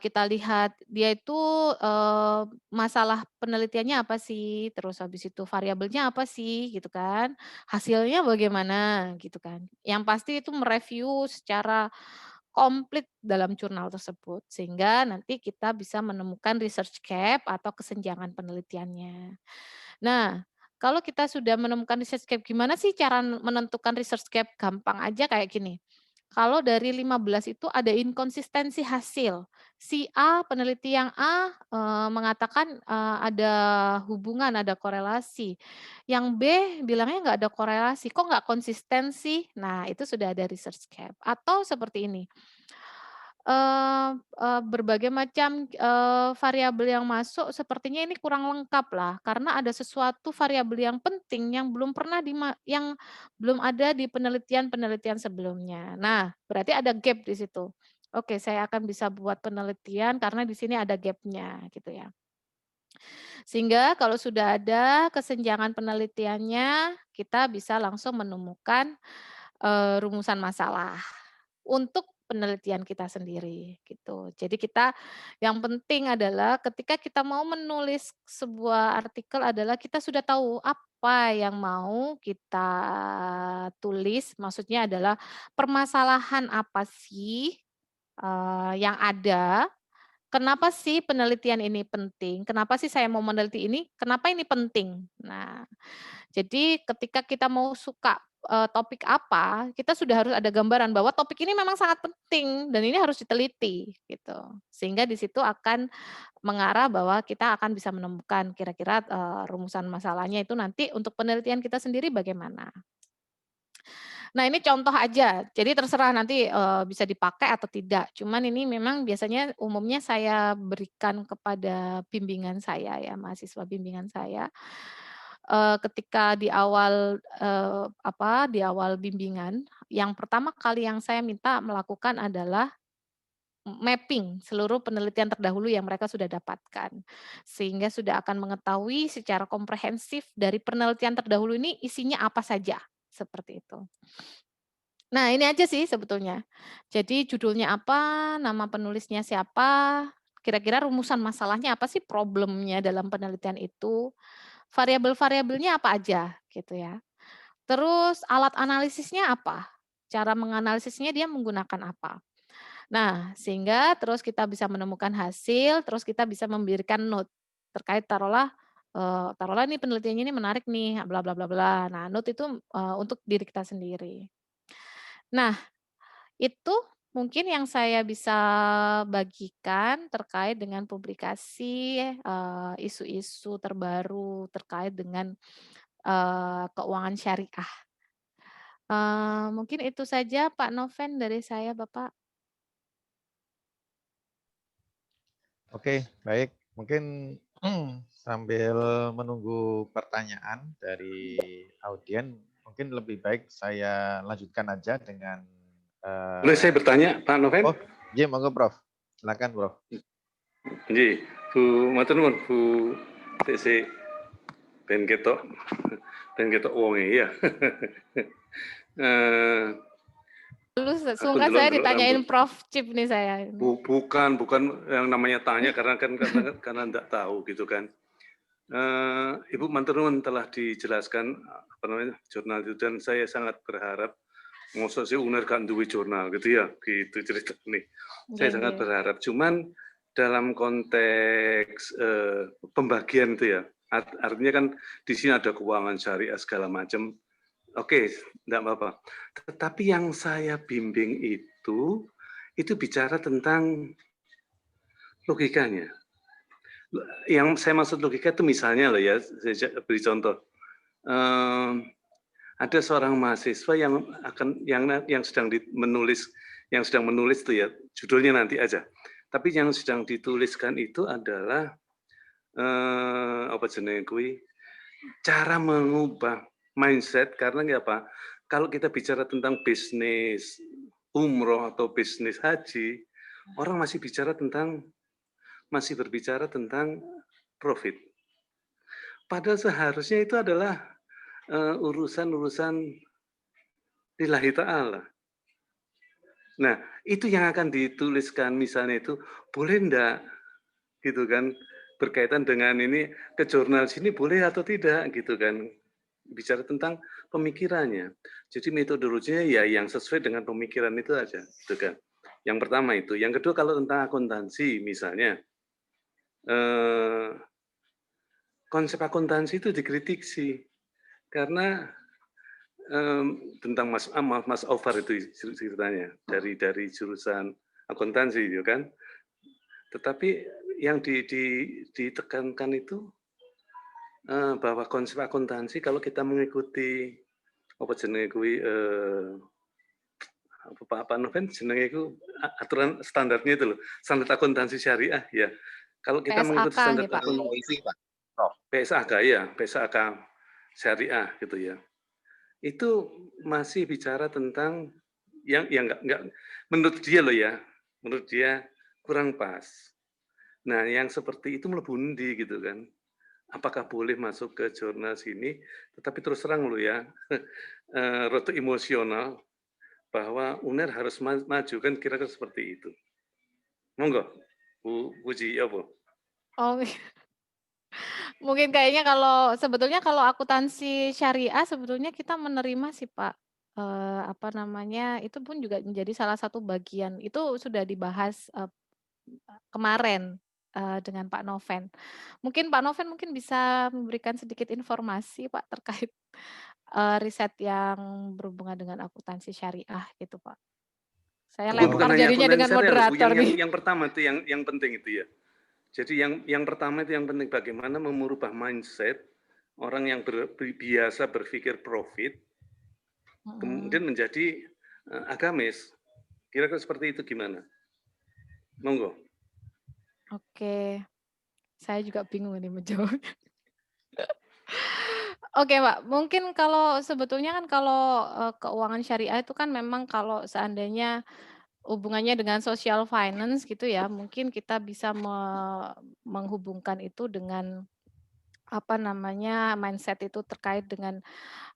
kita lihat dia itu, masalah penelitiannya apa sih, terus habis itu variabelnya apa sih, gitu kan. Hasilnya bagaimana, gitu kan. Yang pasti itu mereview secara komplit dalam jurnal tersebut, sehingga nanti kita bisa menemukan research gap atau kesenjangan penelitiannya. Nah, kalau kita sudah menemukan research gap, gimana sih cara menentukan research gap? Gampang aja kayak gini, kalau dari 15 itu ada inkonsistensi hasil, si A, peneliti yang A, mengatakan, ada hubungan, ada korelasi, yang B bilangnya nggak ada korelasi, kok nggak konsisten sih? Nah, itu sudah ada research gap. Atau seperti ini, Eee eee, berbagai macam, variabel yang masuk sepertinya ini kurang lengkap lah, karena ada sesuatu variabel yang penting yang belum ada di penelitian-penelitian sebelumnya. Nah, berarti ada gap di situ. Oke, saya akan bisa buat penelitian karena di sini ada gap-nya, gitu ya. Sehingga kalau sudah ada kesenjangan penelitiannya, kita bisa langsung menemukan, rumusan masalah untuk penelitian kita sendiri, gitu. Jadi yang penting adalah ketika kita mau menulis sebuah artikel adalah kita sudah tahu apa yang mau kita tulis, maksudnya adalah permasalahan apa sih, yang ada. Kenapa sih penelitian ini penting? Kenapa sih saya mau meneliti ini? Kenapa ini penting? Nah, jadi ketika kita mau suka, topik apa, kita sudah harus ada gambaran bahwa topik ini memang sangat penting dan ini harus diteliti, gitu. Sehingga di situ akan mengarah bahwa kita akan bisa menemukan kira-kira, rumusan masalahnya itu nanti untuk penelitian kita sendiri bagaimana. Nah, ini contoh aja, jadi terserah nanti, bisa dipakai atau tidak. Cuman ini memang biasanya umumnya saya berikan kepada bimbingan saya ya, mahasiswa bimbingan saya, ketika di awal bimbingan, yang pertama kali yang saya minta melakukan adalah mapping seluruh penelitian terdahulu yang mereka sudah dapatkan. Sehingga sudah akan mengetahui secara komprehensif dari penelitian terdahulu ini isinya apa saja, seperti itu. Nah, ini aja sih sebetulnya. Jadi judulnya apa, nama penulisnya siapa, kira-kira rumusan masalahnya apa sih, problemnya dalam penelitian itu, variabel-variabelnya apa aja, gitu ya. Terus alat analisisnya apa, cara menganalisisnya dia menggunakan apa. Nah, sehingga terus kita bisa menemukan hasil, terus kita bisa memberikan note terkait taruhlah nih penelitiannya ini menarik nih, bla bla bla bla. Nah, note itu, untuk diri kita sendiri. Nah, itu mungkin yang saya bisa bagikan terkait dengan publikasi, isu-isu terbaru terkait dengan, keuangan syariah. Mungkin itu saja Pak Noven dari saya, Bapak. Oke, baik. Mungkin sambil menunggu pertanyaan dari audien, mungkin lebih baik saya lanjutkan aja dengan Boleh saya bertanya, Pak Noven? oh, iya monggo Prof. Silakan, Prof. Nggih, Bu matur nuwun, Bu TC ben ketok wonge ya. Dulu Aku sungkan saya ndelok ditanyain rambut. Prof. Cip nih saya. Bukan yang namanya tanya karena enggak tahu gitu kan. Ibu matur nuwun telah dijelaskan apa namanya jurnal itu dan saya sangat berharap mosok sih UNER gak duwe jurnal gitu ya, gitu cerita nih. Nggih Saya sangat nggih. berharap, cuman dalam konteks pembagian itu ya, artinya kan di sini ada keuangan syariah segala macam. Oke, enggak apa-apa. Tetapi yang saya bimbing itu bicara tentang logikanya. Yang saya maksud logika itu misalnya loh ya, saya beri contoh. Ada seorang mahasiswa yang sedang menulis itu ya, judulnya nanti aja. Tapi yang sedang dituliskan itu adalah apa jenenge kuwi, cara mengubah mindset karena nggak apa, kalau kita bicara tentang bisnis umroh atau bisnis haji, orang masih berbicara tentang profit. Padahal seharusnya itu adalah urusan-urusan lillahi ta'ala. Nah, itu yang akan dituliskan misalnya itu, boleh enggak gitu kan, berkaitan dengan ini ke jurnal sini boleh atau tidak gitu kan. Bicara tentang pemikirannya. Jadi metodologinya ya yang sesuai dengan pemikiran itu aja gitu kan. Yang pertama itu. Yang kedua kalau tentang akuntansi misalnya, konsep akuntansi itu dikritik sih. Karena tentang Mas Aufar itu ceritanya dari jurusan akuntansi gitu kan. Tetapi yang ditekankan itu bahwa konsep akuntansi kalau kita mengikuti apa jenenge kuwi apa Noven jenenge iku aturan standarnya itu loh, standar akuntansi syariah ya. Kalau kita PSAK mengikuti standar nggih, Pak. Pak. Prof. PSAK ya, PSAK syariah gitu ya. Itu masih bicara tentang yang enggak menurut dia loh ya, menurut dia kurang pas. Nah, yang seperti itu mlebu endi gitu kan. Apakah boleh masuk ke jurnal sini, tetapi terus terang loh ya, rada emosional bahwa UNER harus maju kan kira-kira seperti itu. Monggo, Bu Puji apa? Oh, mungkin kayaknya sebetulnya kalau akuntansi syariah sebetulnya kita menerima sih, Pak. Apa namanya, itu pun juga menjadi salah satu bagian. Itu sudah dibahas, kemarin, dengan Pak Noven. Mungkin Pak Noven mungkin bisa memberikan sedikit informasi, Pak, terkait, riset yang berhubungan dengan akuntansi syariah gitu, Pak. Saya Bukan lempar Oh, hanya jadinya akuntansi dengan syariah loh Bu, moderator nih. yang pertama itu yang penting itu ya. Jadi yang pertama itu yang penting bagaimana merubah mindset orang yang biasa berpikir profit Mhm. kemudian menjadi agamis. Kira-kira seperti itu gimana? Monggo. Oke, saya juga bingung ini menjawabnya. Oke, Pak, mungkin kalau sebetulnya kan kalau, keuangan syariah itu kan memang kalau seandainya hubungannya dengan social finance gitu ya, mungkin kita bisa menghubungkan itu dengan, apa namanya, mindset itu terkait dengan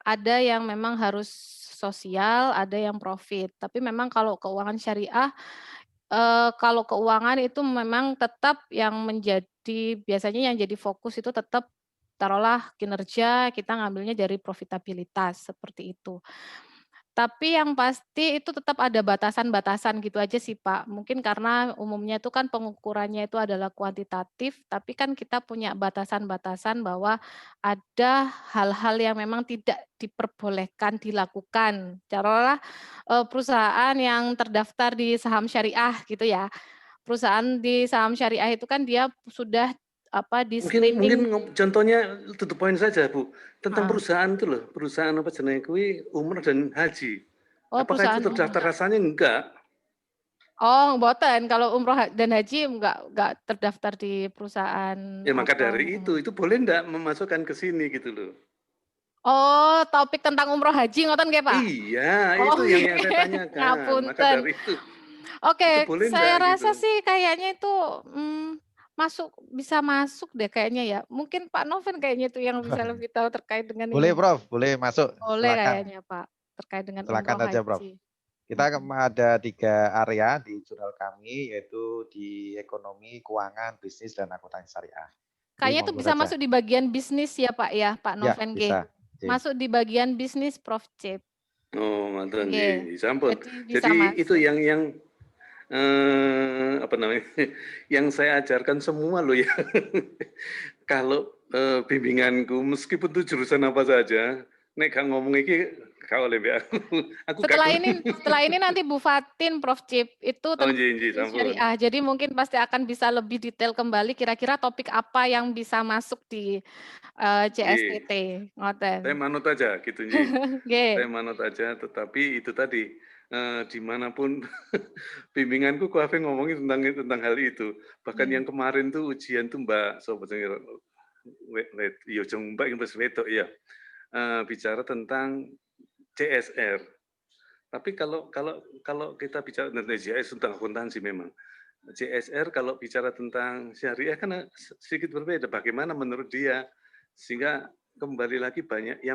ada yang memang harus sosial, ada yang profit. Tapi memang kalau keuangan syariah, kalau keuangan itu memang tetap yang menjadi biasanya yang jadi fokus itu tetap taruhlah kinerja, kita ngambilnya dari profitabilitas, seperti itu. Tapi yang pasti itu tetap ada batasan-batasan gitu aja sih, Pak. Mungkin karena umumnya itu kan pengukurannya itu adalah kuantitatif, tapi kan kita punya batasan-batasan bahwa ada hal-hal yang memang tidak diperbolehkan dilakukan. Taruhlah, perusahaan yang terdaftar di saham syariah gitu ya. Perusahaan di saham syariah itu kan dia sudah di Mungkin streaming. contohnya to the point saja, Bu. Tentang Heeh. perusahaan itu loh, perusahaan apa jenenge kuwi umroh dan haji. Oh, Apakah itu perusahaan terdaftar? umroh. Rasanya enggak. Oh, mboten. Kalau umroh dan haji enggak terdaftar di perusahaan Ya maka apa. dari itu boleh enggak memasukkan ke sini gitu loh. Oh, topik tentang umroh haji ngoten nggih, Pak? Iya, Oh, itu yang saya tanyakan. Maka ngapunten. dari itu Oke, boleh saya enggak rasa gitu? sih kayaknya itu bisa masuk deh kayaknya ya. Mungkin Pak Noven kayaknya itu yang bisa lebih tahu terkait dengan Boleh ini. Prof, boleh masuk. Boleh Silakan. kayaknya Pak, terkait dengan umroh Silakan aja Prof. haji. Kita ada 3 area di jurnal kami, yaitu di ekonomi, keuangan, bisnis, dan akuntansi syariah. Jadi Kayaknya itu monggo bisa saja. masuk di bagian bisnis ya Pak ya, Pak Ya, Noven G. bisa. Masuk di bagian bisnis Prof Cip. Oh, mantan Nggih. sampun. Jadi bisa Jadi itu masuk. yang apa namanya? Yang saya ajarkan semua loh ya. Kalau bimbinganku meskipun itu jurusan apa saja, nek gak ngomong iki gak oleh mbak aku gak Setelah ini nanti Bu Fatin Prof Cip itu Oh, tentang nggih, bisnis sampun. syariah. Jadi mungkin pasti akan bisa lebih detail kembali kira-kira topik apa yang bisa masuk di Nggih. CSTT. Saya Ngoten. manut aja gitu nggih. Saya Nggih. manut aja, tetapi itu tadi dimanapun bimbinganku Koafe ngomongin tentang hal itu. Bahkan yang kemarin tuh ujian tuh Mbak sobat yo jeng Mbak yang wedok ya. Bicara tentang CSR. Tapi kalau kita bicara tentang CSR tentang akuntansi memang. CSR kalau bicara tentang syariah kan sedikit berbeda. Bagaimana menurut dia? Sehingga kembali lagi banyak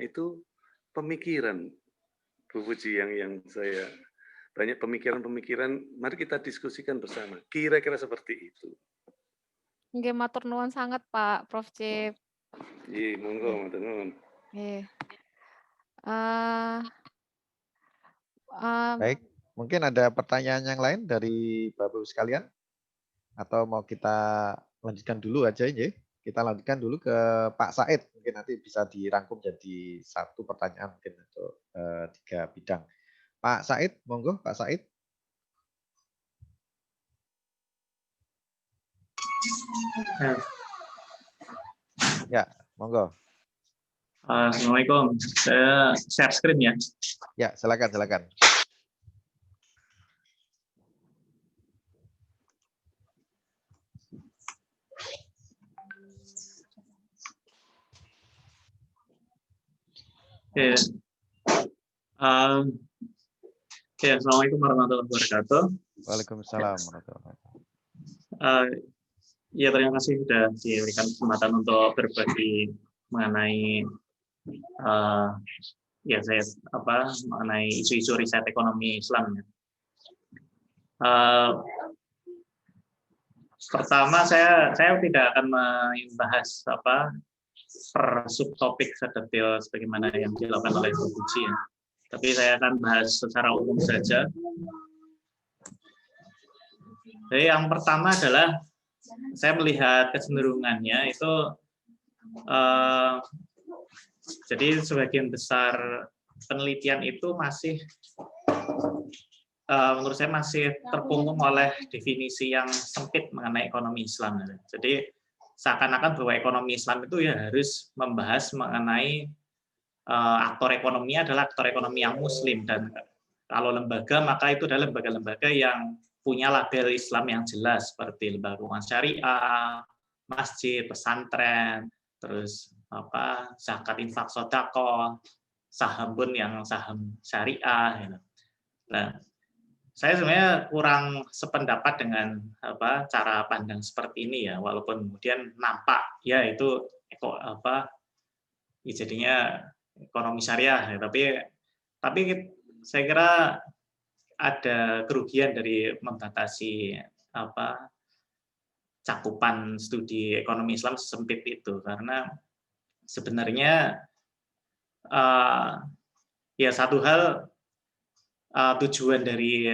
itu pemikiran, Bu Puji yang saya banyak pemikiran-pemikiran. Mari kita diskusikan bersama. Kira-kira seperti itu. Nggih, matur nuwun sangat Pak Prof Cip. Iya, monggo, matur nuwun. Nggih. Eh, Baik, mungkin ada pertanyaan yang lain dari Bapak-Ibu sekalian? Atau mau kita lanjutkan dulu aja ya? Kita lanjutkan dulu ke Pak Said. Mungkin nanti bisa dirangkum jadi 1 pertanyaan mungkin untuk 3 bidang. Pak Said, monggo Pak Said. Ya, monggo. Assalamualaikum. Saya share screen ya. Ya, silakan. Oke. Assalamualaikum warahmatullahi wabarakatuh. Waalaikumsalam warahmatullahi wabarakatuh. Ya, terima kasih sudah diberikan kesempatan untuk berbagi mengenai mengenai isu-isu riset ekonomi Islam. Pertama saya tidak akan membahas per subtopik sedetail sebagaimana yang dilakukan oleh Bu Puji ya. Tapi saya akan bahas secara umum saja. Jadi yang pertama adalah saya melihat kecenderungannya itu jadi sebagian besar penelitian itu masih menurut saya masih terkungkung oleh definisi yang sempit mengenai ekonomi Islam. Jadi seakan-akan bahwa ekonomi Islam itu ya harus membahas mengenai aktor ekonomi adalah aktor ekonomi yang muslim, dan kalau lembaga maka itu adalah lembaga-lembaga yang punya label Islam yang jelas seperti lembaga keuangan syariah, masjid, pesantren, terus zakat, infak, sedekah, saham pun yang saham syariah. Nah, saya sebenarnya kurang sependapat dengan cara pandang seperti ini ya, walaupun kemudian nampak ya itu jadinya ekonomi syariah ya, tapi saya kira ada kerugian dari membatasi cakupan studi ekonomi Islam sesempit itu, karena sebenarnya ya satu hal tujuan dari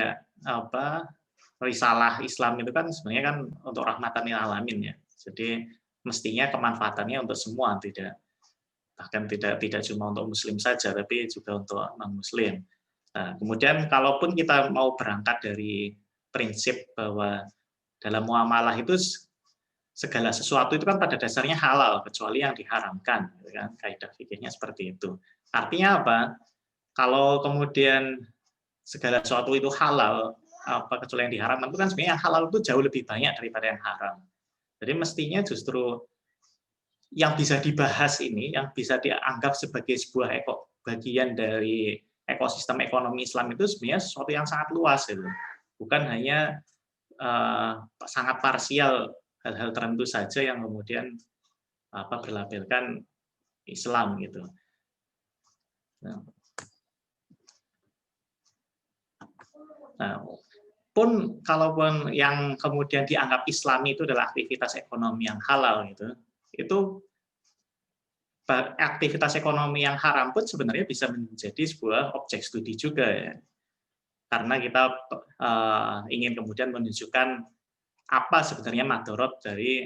risalah Islam itu kan sebenarnya kan untuk rahmatan lil alamin ya. Jadi mestinya kemanfaatannya untuk semua, bahkan tidak cuma untuk muslim saja, tapi juga untuk non-muslim. Nah, kemudian kalaupun kita mau berangkat dari prinsip bahwa dalam muamalah itu segala sesuatu itu kan pada dasarnya halal kecuali yang diharamkan, gitu kan? Kaidah fikihnya seperti itu. Artinya apa? Kalau kemudian segala sesuatu itu halal, apa kecuali yang diharamkan, itu kan sebenarnya yang halal itu jauh lebih banyak daripada yang haram. Jadi mestinya justru yang bisa dibahas ini, yang bisa dianggap sebagai sebuah bagian dari ekosistem ekonomi Islam itu sebenarnya sesuatu yang sangat luas, gitu. Bukan hanya sangat parsial hal-hal tertentu saja yang kemudian berlabelkan Islam gitu. Nah, pun kalaupun yang kemudian dianggap Islami itu adalah aktivitas ekonomi yang halal gitu, itu aktivitas ekonomi yang haram pun sebenarnya bisa menjadi sebuah objek studi juga ya. Karena kita ingin kemudian menunjukkan apa sebenarnya madorot dari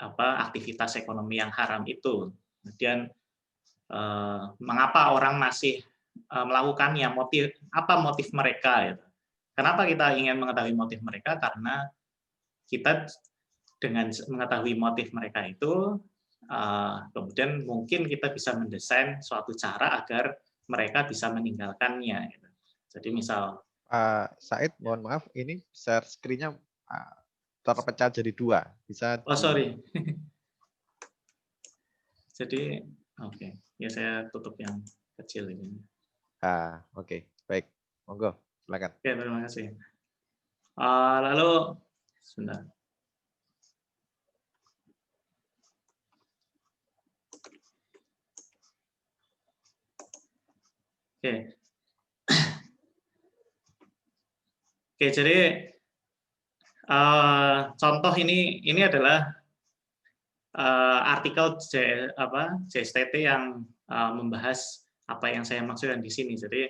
aktivitas ekonomi yang haram itu. Kemudian mengapa orang masih melakukannya, apa motif mereka gitu. Kenapa kita ingin mengetahui motif mereka? Karena kita dengan mengetahui motif mereka itu kemudian mungkin kita bisa mendesain suatu cara agar mereka bisa meninggalkannya gitu. Jadi misal Said, mohon maaf, ini share screen-nya terpecah jadi 2. Bisa sorry. Jadi oke. Ya saya tutup yang kecil ini. Oke. Baik. Monggo, silakan. Oke, terima kasih. Lalu sebentar. Oke. Oke, jadi contoh ini adalah artikel JSTT yang membahas apa yang saya maksudkan di sini. Jadi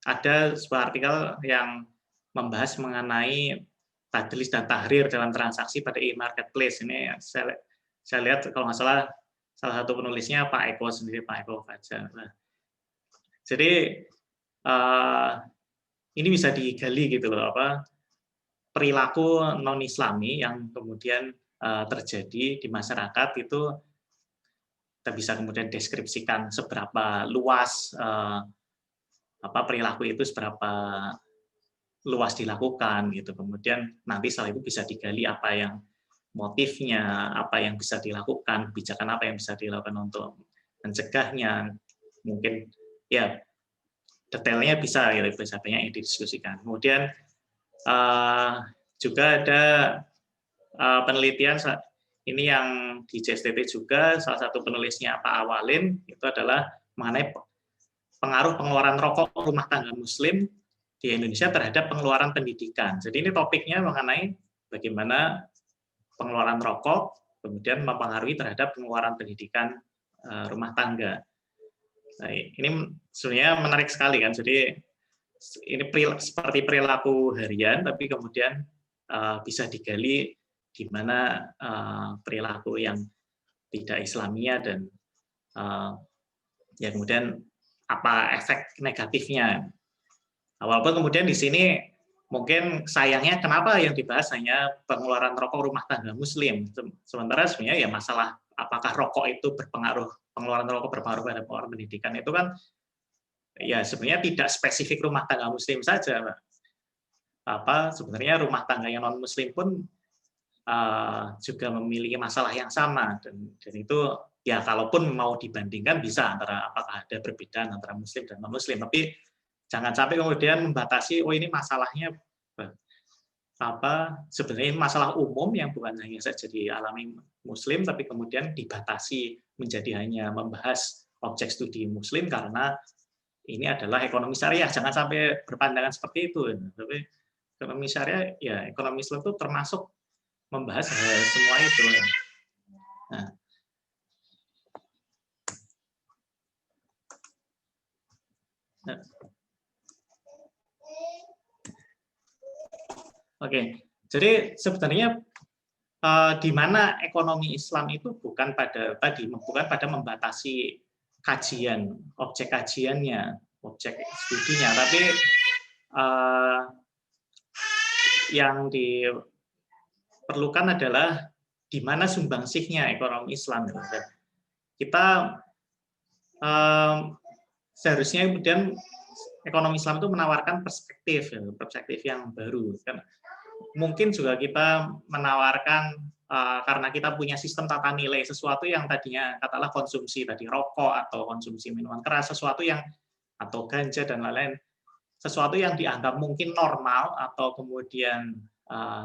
ada sebuah artikel yang membahas mengenai tadlis dan tahrir dalam transaksi pada e-marketplace. Ini saya lihat kalau nggak salah satu penulisnya Pak Eko sendiri, Pak Eko Fajar. Nah, jadi ini bisa digali gitu loh, perilaku non-Islami yang kemudian terjadi di masyarakat itu kita bisa kemudian deskripsikan seberapa luas perilaku itu, seberapa luas dilakukan gitu. Kemudian nanti setelah itu bisa digali apa yang motifnya, apa yang bisa dilakukan, kebijakan apa yang bisa dilakukan untuk mencegahnya. Mungkin ya detailnya bisa banyak yang didiskusikan. Kemudian juga ada penelitian ini yang di JSTT juga, salah satu penulisnya Pak Awalin, itu adalah mengenai pengaruh pengeluaran rokok rumah tangga Muslim di Indonesia terhadap pengeluaran pendidikan. Jadi ini topiknya mengenai bagaimana pengeluaran rokok kemudian mempengaruhi terhadap pengeluaran pendidikan rumah tangga. Nah, ini sebenarnya menarik sekali kan. Jadi ini seperti perilaku harian, tapi kemudian bisa digali di mana perilaku yang tidak Islamia dan ya kemudian apa efek negatifnya. Walaupun kemudian di sini mungkin sayangnya kenapa yang dibahas hanya pengeluaran rokok rumah tangga Muslim, sementara sebenarnya ya masalah apakah rokok itu berpengaruh, pengeluaran rokok berpengaruh pada pengeluaran pendidikan itu kan ya sebenarnya tidak spesifik rumah tangga Muslim saja, sebenarnya rumah tangga yang non Muslim pun juga memiliki masalah yang sama, dan itu ya kalaupun mau dibandingkan bisa antara apakah ada perbedaan antara Muslim dan non Muslim, tapi jangan sampai kemudian membatasi ini masalahnya sebenarnya ini masalah umum yang bukan hanya saja dialami Muslim, tapi kemudian dibatasi menjadi hanya membahas objek studi Muslim karena ini adalah ekonomi syariah. Jangan sampai berpandangan seperti itu. Tapi ekonomi syariah, ya ekonomi Islam itu termasuk membahas semua itu. Nah. Oke, jadi sebenarnya di mana ekonomi Islam itu bukan pada membatasi kajian, objek kajiannya, objek studinya, tapi yang perlukan adalah di mana sumbangsihnya ekonomi Islam. Kita seharusnya kemudian ekonomi Islam itu menawarkan perspektif yang baru. Kan mungkin juga kita menawarkan karena kita punya sistem tata nilai sesuatu yang tadinya katakanlah konsumsi tadi rokok atau konsumsi minuman keras, sesuatu yang atau ganja dan lain-lain, sesuatu yang dianggap mungkin normal atau kemudian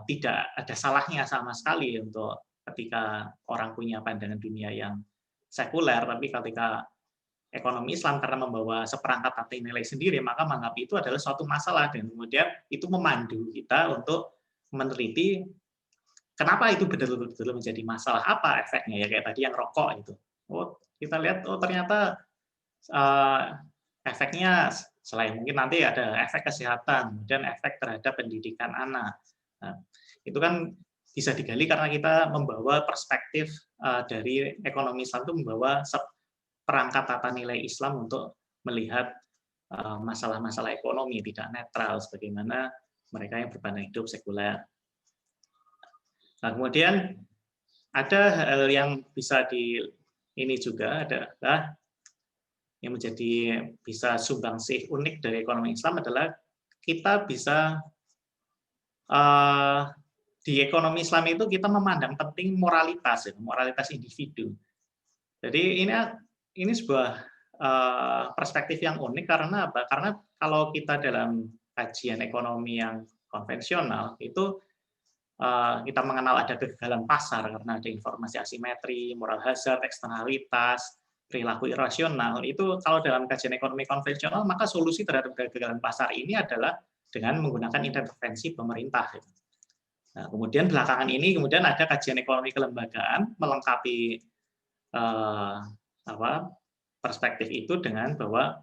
tidak ada salahnya sama sekali untuk ketika orang punya pandangan dunia yang sekuler, tapi ketika ekonomi Islam karena membawa seperangkat tata nilai sendiri, maka menganggap itu adalah suatu masalah dan kemudian itu memandu kita untuk meneliti kenapa itu betul-betul menjadi masalah, apa efeknya ya kayak tadi yang rokok itu. Oh, kita lihat ternyata efeknya selain mungkin nanti ada efek kesehatan, kemudian efek terhadap pendidikan anak. Nah, itu kan bisa digali karena kita membawa perspektif dari ekonomi Islam itu membawa perangkat tata nilai Islam untuk melihat masalah-masalah ekonomi tidak netral sebagaimana mereka yang berpandang hidup sekuler. Nah, kemudian ada hal yang bisa ini juga adalah yang menjadi bisa sumbangsih unik dari ekonomi Islam adalah kita bisa di ekonomi Islam itu kita memandang penting moralitas individu. Jadi ini sebuah perspektif yang unik karena apa? Karena kalau kita dalam kajian ekonomi yang konvensional itu kita mengenal ada kegagalan pasar karena ada informasi asimetri, moral hazard, eksternalitas, perilaku irasional. Itu kalau dalam kajian ekonomi konvensional maka solusi terhadap kegagalan pasar ini adalah dengan menggunakan intervensi pemerintah. Nah, kemudian belakangan ini kemudian ada kajian ekonomi kelembagaan melengkapi perspektif itu dengan bahwa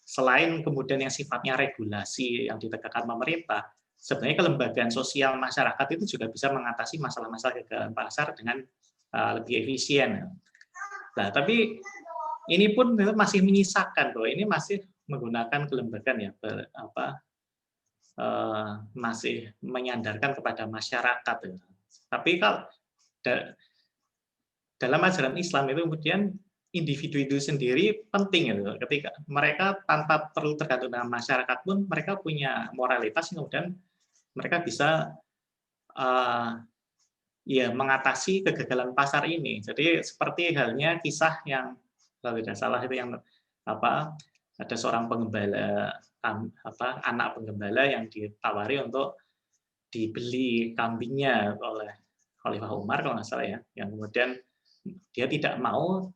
selain kemudian yang sifatnya regulasi yang ditegakkan pemerintah, sebenarnya kelembagaan sosial masyarakat itu juga bisa mengatasi masalah-masalah kegagalan pasar dengan lebih efisien. Nah, tapi ini pun masih menyisakan bahwa ini masih menggunakan kelembagaan ya masih menyandarkan kepada masyarakat. Tapi kalau dalam ajaran Islam itu kemudian individu itu sendiri penting gitu. Ketika mereka tanpa perlu tergantung dengan masyarakat pun mereka punya moralitas yang kemudian mereka bisa ya mengatasi kegagalan pasar ini. Jadi seperti halnya kisah yang kalau tidak salah itu yang ada seorang penggembala anak penggembala yang ditawari untuk dibeli kambingnya oleh Khalifah Umar kalau nggak salah ya, yang kemudian dia tidak mau,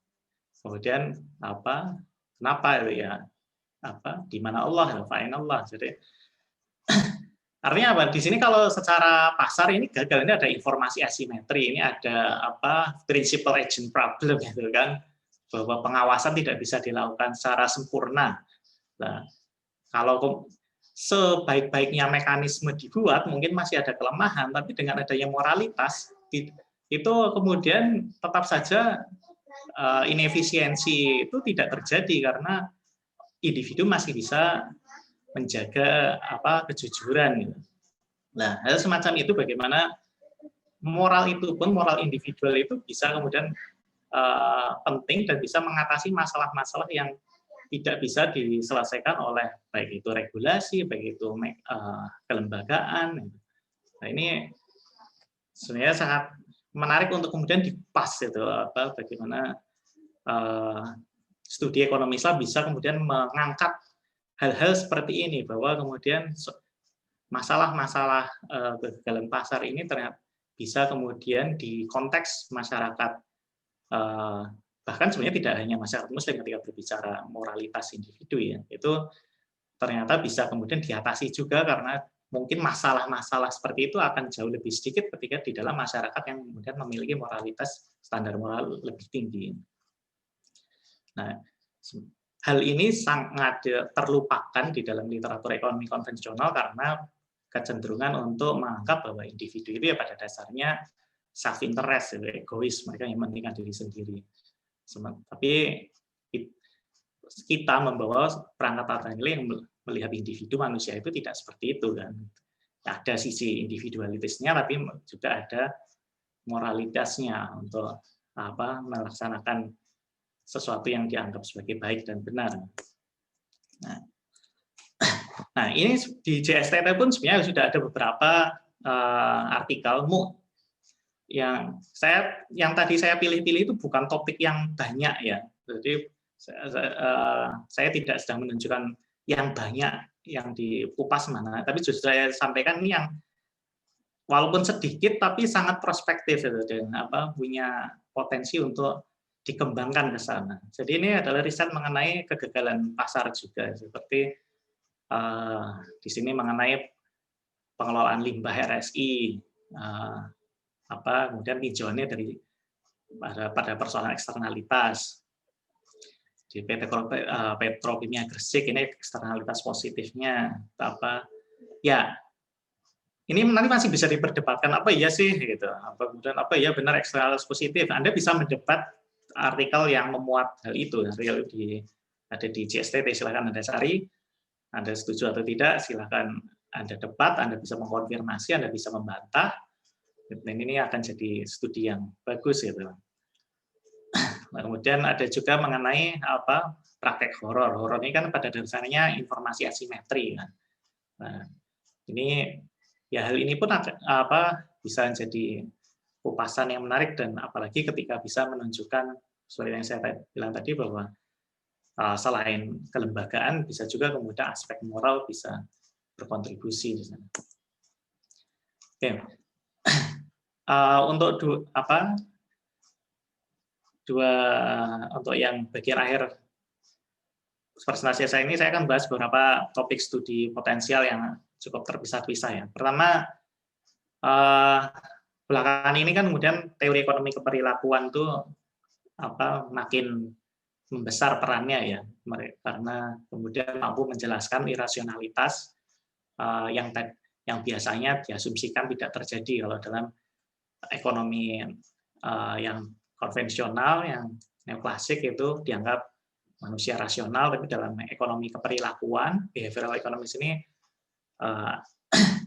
kemudian kenapa itu ya di mana Allah, fa'in Allah. Jadi artinya apa? Di sini kalau secara pasar ini gagal, ini ada informasi asimetri, ini ada principal agent problem gitu kan, bahwa pengawasan tidak bisa dilakukan secara sempurna. Nah, kalau sebaik-baiknya mekanisme dibuat, mungkin masih ada kelemahan, tapi dengan adanya moralitas itu kemudian tetap saja inefisiensi itu tidak terjadi karena individu masih bisa menjaga kejujuran gitu. Nah, hal semacam itu bagaimana moral itu pun moral individual itu bisa kemudian penting dan bisa mengatasi masalah-masalah yang tidak bisa diselesaikan oleh baik itu regulasi, baik itu kelembagaan. Nah, ini sebenarnya sangat menarik untuk kemudian dipas itu bagaimana studi ekonomi Islam bisa kemudian mengangkat hal-hal seperti ini, bahwa kemudian masalah-masalah kegagalan pasar ini ternyata bisa kemudian di konteks masyarakat, bahkan sebenarnya tidak hanya masyarakat Muslim ketika berbicara moralitas individu ya, itu ternyata bisa kemudian diatasi juga karena mungkin masalah-masalah seperti itu akan jauh lebih sedikit ketika di dalam masyarakat yang kemudian memiliki moralitas standar moral lebih tinggi. Nah, hal ini sangat terlupakan di dalam literatur ekonomi konvensional karena kecenderungan untuk menganggap bahwa individu itu ya pada dasarnya self interest, egois, mereka yang mementingkan diri sendiri. Tapi kita membawa perangkat tata nilai yang melihat individu manusia itu tidak seperti itu kan. ada sisi individualitasnya, tapi juga ada moralitasnya untuk melaksanakan sesuatu yang dianggap sebagai baik dan benar. Nah, ini di JSTT pun sebenarnya sudah ada beberapa artikel yang tadi saya pilih-pilih itu bukan topik yang banyak ya. Jadi saya tidak sedang menunjukkan yang banyak yang dikupas mana, tapi justru saya sampaikan ini yang walaupun sedikit tapi sangat prospektif dan punya potensi untuk dikembangkan ke sana. Jadi ini adalah riset mengenai kegagalan pasar juga, seperti di sini mengenai pengelolaan limbah RSI, kemudian tinjauannya pada persoalan eksternalitas. Di PT Petrokimia Gresik ini eksternalitas positifnya ya. Ini nanti masih bisa diperdebatkan apa iya sih gitu. Kemudian apa ya benar eksternalitas positif. Anda bisa mendebat artikel yang memuat hal itu. Ada di JSTT, silakan Anda cari. Anda setuju atau tidak, silakan Anda debat, Anda bisa mengkonfirmasi, Anda bisa membantah. Dan ini akan jadi studi yang bagus gitu. Nah, kemudian ada juga mengenai praktek horor. Horor ini kan pada dasarnya informasi asimetri kan. Nah, ini ya hal ini pun bisa jadi kupasan yang menarik, dan apalagi ketika bisa menunjukkan seperti yang saya bilang tadi bahwa selain kelembagaan bisa juga kemudian aspek moral bisa berkontribusi di sana. Oke. Untuk yang bagian akhir presentasi saya ini, saya akan bahas beberapa topik studi potensial yang cukup terpisah-pisah ya. Pertama, belakangan ini kan kemudian teori ekonomi keperilakuan tuh makin membesar perannya ya, karena kemudian mampu menjelaskan irasionalitas yang biasanya diasumsikan tidak terjadi kalau dalam ekonomi yang konvensional, yang neoklasik itu dianggap manusia rasional, tapi dalam ekonomi keperilakuan, behavioral economics ini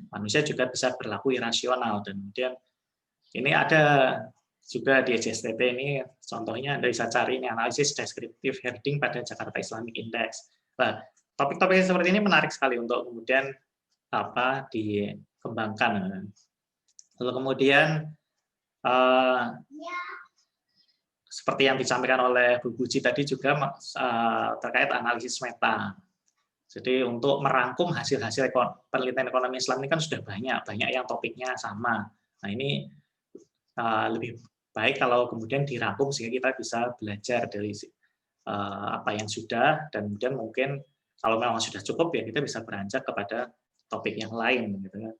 manusia juga bisa berlaku irasional. Dan kemudian ini ada juga di JSTT ini, contohnya Anda bisa cari ini analisis deskriptif herding pada Jakarta Islamic Index. Nah, topik-topik seperti ini menarik sekali untuk kemudian dikembangkan. Lalu kemudian seperti yang disampaikan oleh Bu Puji tadi juga terkait analisis meta. Jadi untuk merangkum hasil-hasil penelitian ekonomi Islam ini kan sudah banyak yang topiknya sama. Nah ini lebih baik kalau kemudian dirangkum sehingga kita bisa belajar dari apa yang sudah, dan kemudian mungkin kalau memang sudah cukup ya kita bisa beranjak kepada topik yang lain. Gitu.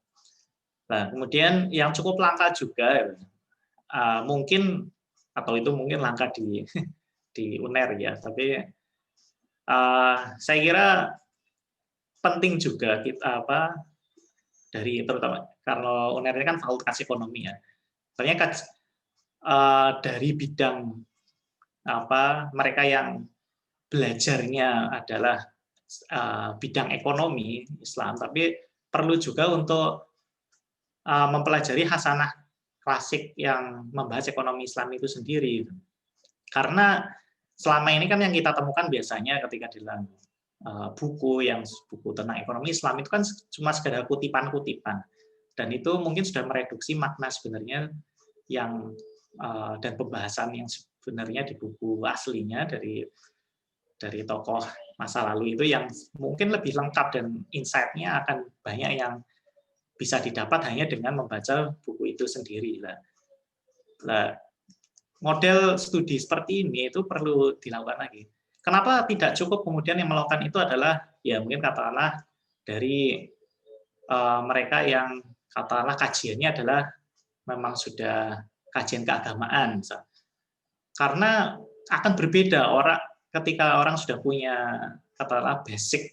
Nah kemudian yang cukup langka juga mungkin langka di UNER ya, tapi saya kira penting juga kita dari terutama karena UNER ini kan fakultas ekonomi ya, ternyata dari bidang mereka yang belajarnya adalah bidang ekonomi Islam, tapi perlu juga untuk mempelajari hasanah klasik yang membahas ekonomi Islam itu sendiri. Karena selama ini kan yang kita temukan biasanya ketika dalam buku tentang ekonomi Islam itu kan cuma sekedar kutipan-kutipan. Dan itu mungkin sudah mereduksi makna sebenarnya yang dan pembahasan yang sebenarnya di buku aslinya dari tokoh masa lalu itu yang mungkin lebih lengkap, dan insight-nya akan banyak yang bisa didapat hanya dengan membaca buku itu sendiri. Model studi seperti ini itu perlu dilakukan lagi. Kenapa tidak cukup kemudian yang melakukan itu adalah ya mungkin katakanlah dari mereka yang katakanlah kajiannya adalah memang sudah kajian keagamaan. Karena akan berbeda ketika orang sudah punya katakanlah basic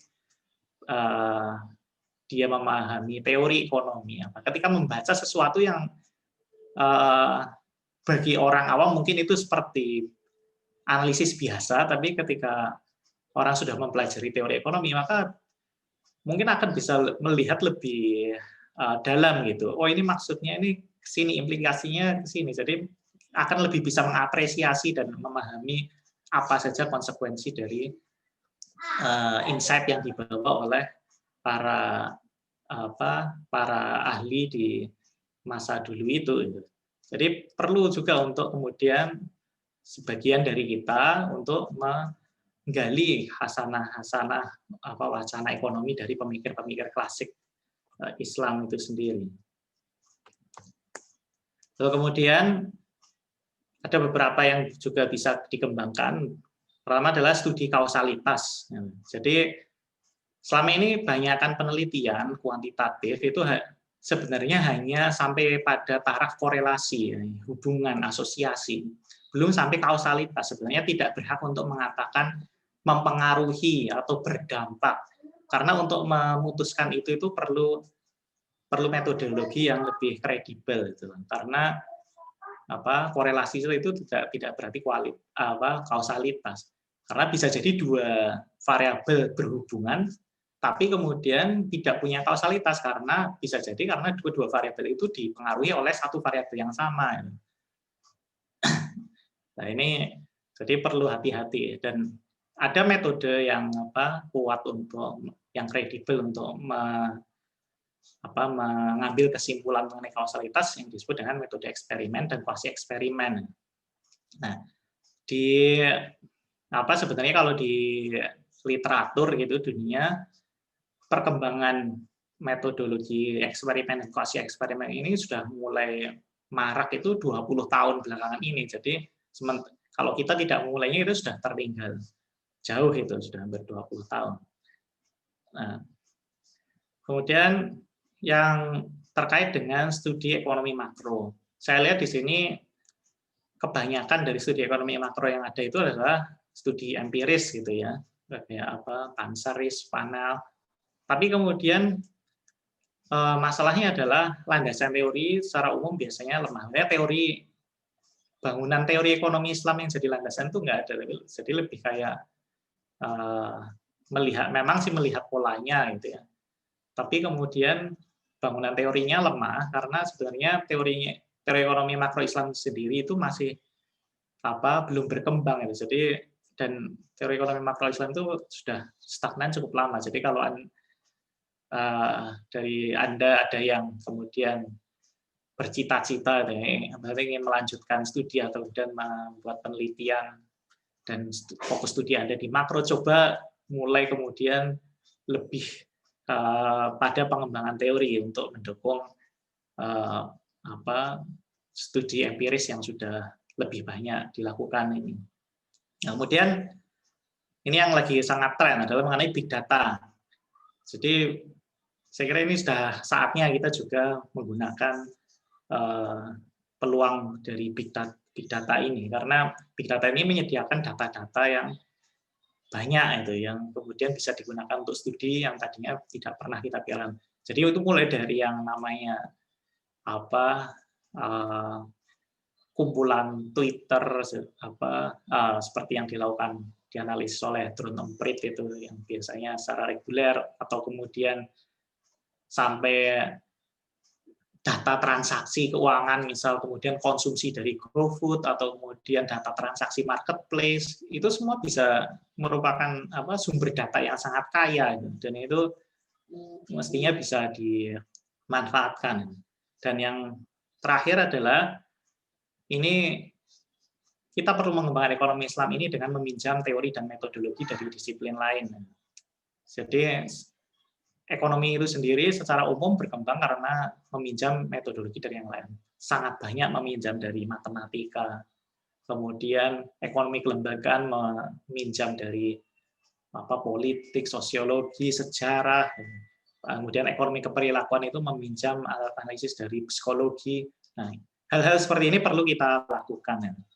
dia memahami teori ekonomi. Ketika membaca sesuatu yang bagi orang awam mungkin itu seperti analisis biasa, tapi ketika orang sudah mempelajari teori ekonomi, maka mungkin akan bisa melihat lebih dalam gitu. Oh ini maksudnya ini kesini, implikasinya kesini. Jadi akan lebih bisa mengapresiasi dan memahami apa saja konsekuensi dari insight yang dibawa oleh para ahli di masa dulu itu. Jadi perlu juga untuk kemudian sebagian dari kita untuk menggali hasanah-hasanah wacana ekonomi dari pemikir-pemikir klasik Islam itu sendiri. Lalu kemudian ada beberapa yang juga bisa dikembangkan. Pertama adalah studi kausalitas. Jadi selama ini banyakkan penelitian kuantitatif itu sebenarnya hanya sampai pada taraf korelasi, hubungan, asosiasi. Belum sampai kausalitas. Sebenarnya tidak berhak untuk mengatakan mempengaruhi atau berdampak. Karena untuk memutuskan itu perlu metodologi yang lebih kredibel itu. Karena korelasi itu tidak berarti kausalitas. Karena bisa jadi dua variabel berhubungan, tapi kemudian tidak punya kausalitas karena bisa jadi karena dua variabel itu dipengaruhi oleh satu variabel yang sama. Nah ini jadi perlu hati-hati dan ada metode yang kuat untuk yang kredibel untuk mengambil kesimpulan mengenai kausalitas yang disebut dengan metode eksperimen dan kuasi eksperimen. Nah, sebenarnya kalau di literatur gitu dunia perkembangan metodologi eksperimen dan kuasi eksperimen ini sudah mulai marak itu 20 tahun belakangan ini. Jadi kalau kita tidak memulainya itu sudah tertinggal jauh, itu sudah hampir 20 tahun. Nah, kemudian yang terkait dengan studi ekonomi makro. Saya lihat di sini kebanyakan dari studi ekonomi makro yang ada itu adalah studi empiris gitu ya. Kayak Pansaris, Panel. Tapi kemudian masalahnya adalah landasan teori secara umum biasanya lemah. Teori bangunan teori ekonomi Islam yang jadi landasan itu nggak ada. Jadi lebih kayak melihat polanya gitu ya. Tapi kemudian bangunan teorinya lemah karena sebenarnya teori ekonomi makro Islam sendiri itu masih belum berkembang gitu. Jadi dan teori ekonomi makro Islam itu sudah stagnan cukup lama. Jadi kalau dari Anda ada yang kemudian bercita-cita ingin melanjutkan studi atau kemudian membuat penelitian dan fokus studi Anda di makro, coba mulai kemudian lebih pada pengembangan teori untuk mendukung studi empiris yang sudah lebih banyak dilakukan ini. Nah, kemudian ini yang lagi sangat tren adalah mengenai big data. Jadi saya kira ini sudah saatnya kita juga menggunakan peluang dari big data ini, karena big data ini menyediakan data-data yang banyak itu yang kemudian bisa digunakan untuk studi yang tadinya tidak pernah kita pikiran. Jadi itu mulai dari yang namanya kumpulan Twitter seperti yang dilakukan dianalisis oleh Drone Emprit itu yang biasanya secara reguler, atau kemudian sampai data transaksi keuangan, misal kemudian konsumsi dari GoFood, atau kemudian data transaksi marketplace, itu semua bisa merupakan sumber data yang sangat kaya, dan itu mestinya bisa dimanfaatkan. Dan yang terakhir adalah ini kita perlu mengembangkan ekonomi Islam ini dengan meminjam teori dan metodologi dari disiplin lain. Jadi ekonomi itu sendiri secara umum berkembang karena meminjam metodologi dari yang lain. Sangat banyak meminjam dari matematika. Kemudian ekonomi kelembagaan meminjam dari politik, sosiologi, sejarah. Kemudian ekonomi keperilakuan itu meminjam analisis dari psikologi. Nah, hal-hal seperti ini perlu kita lakukan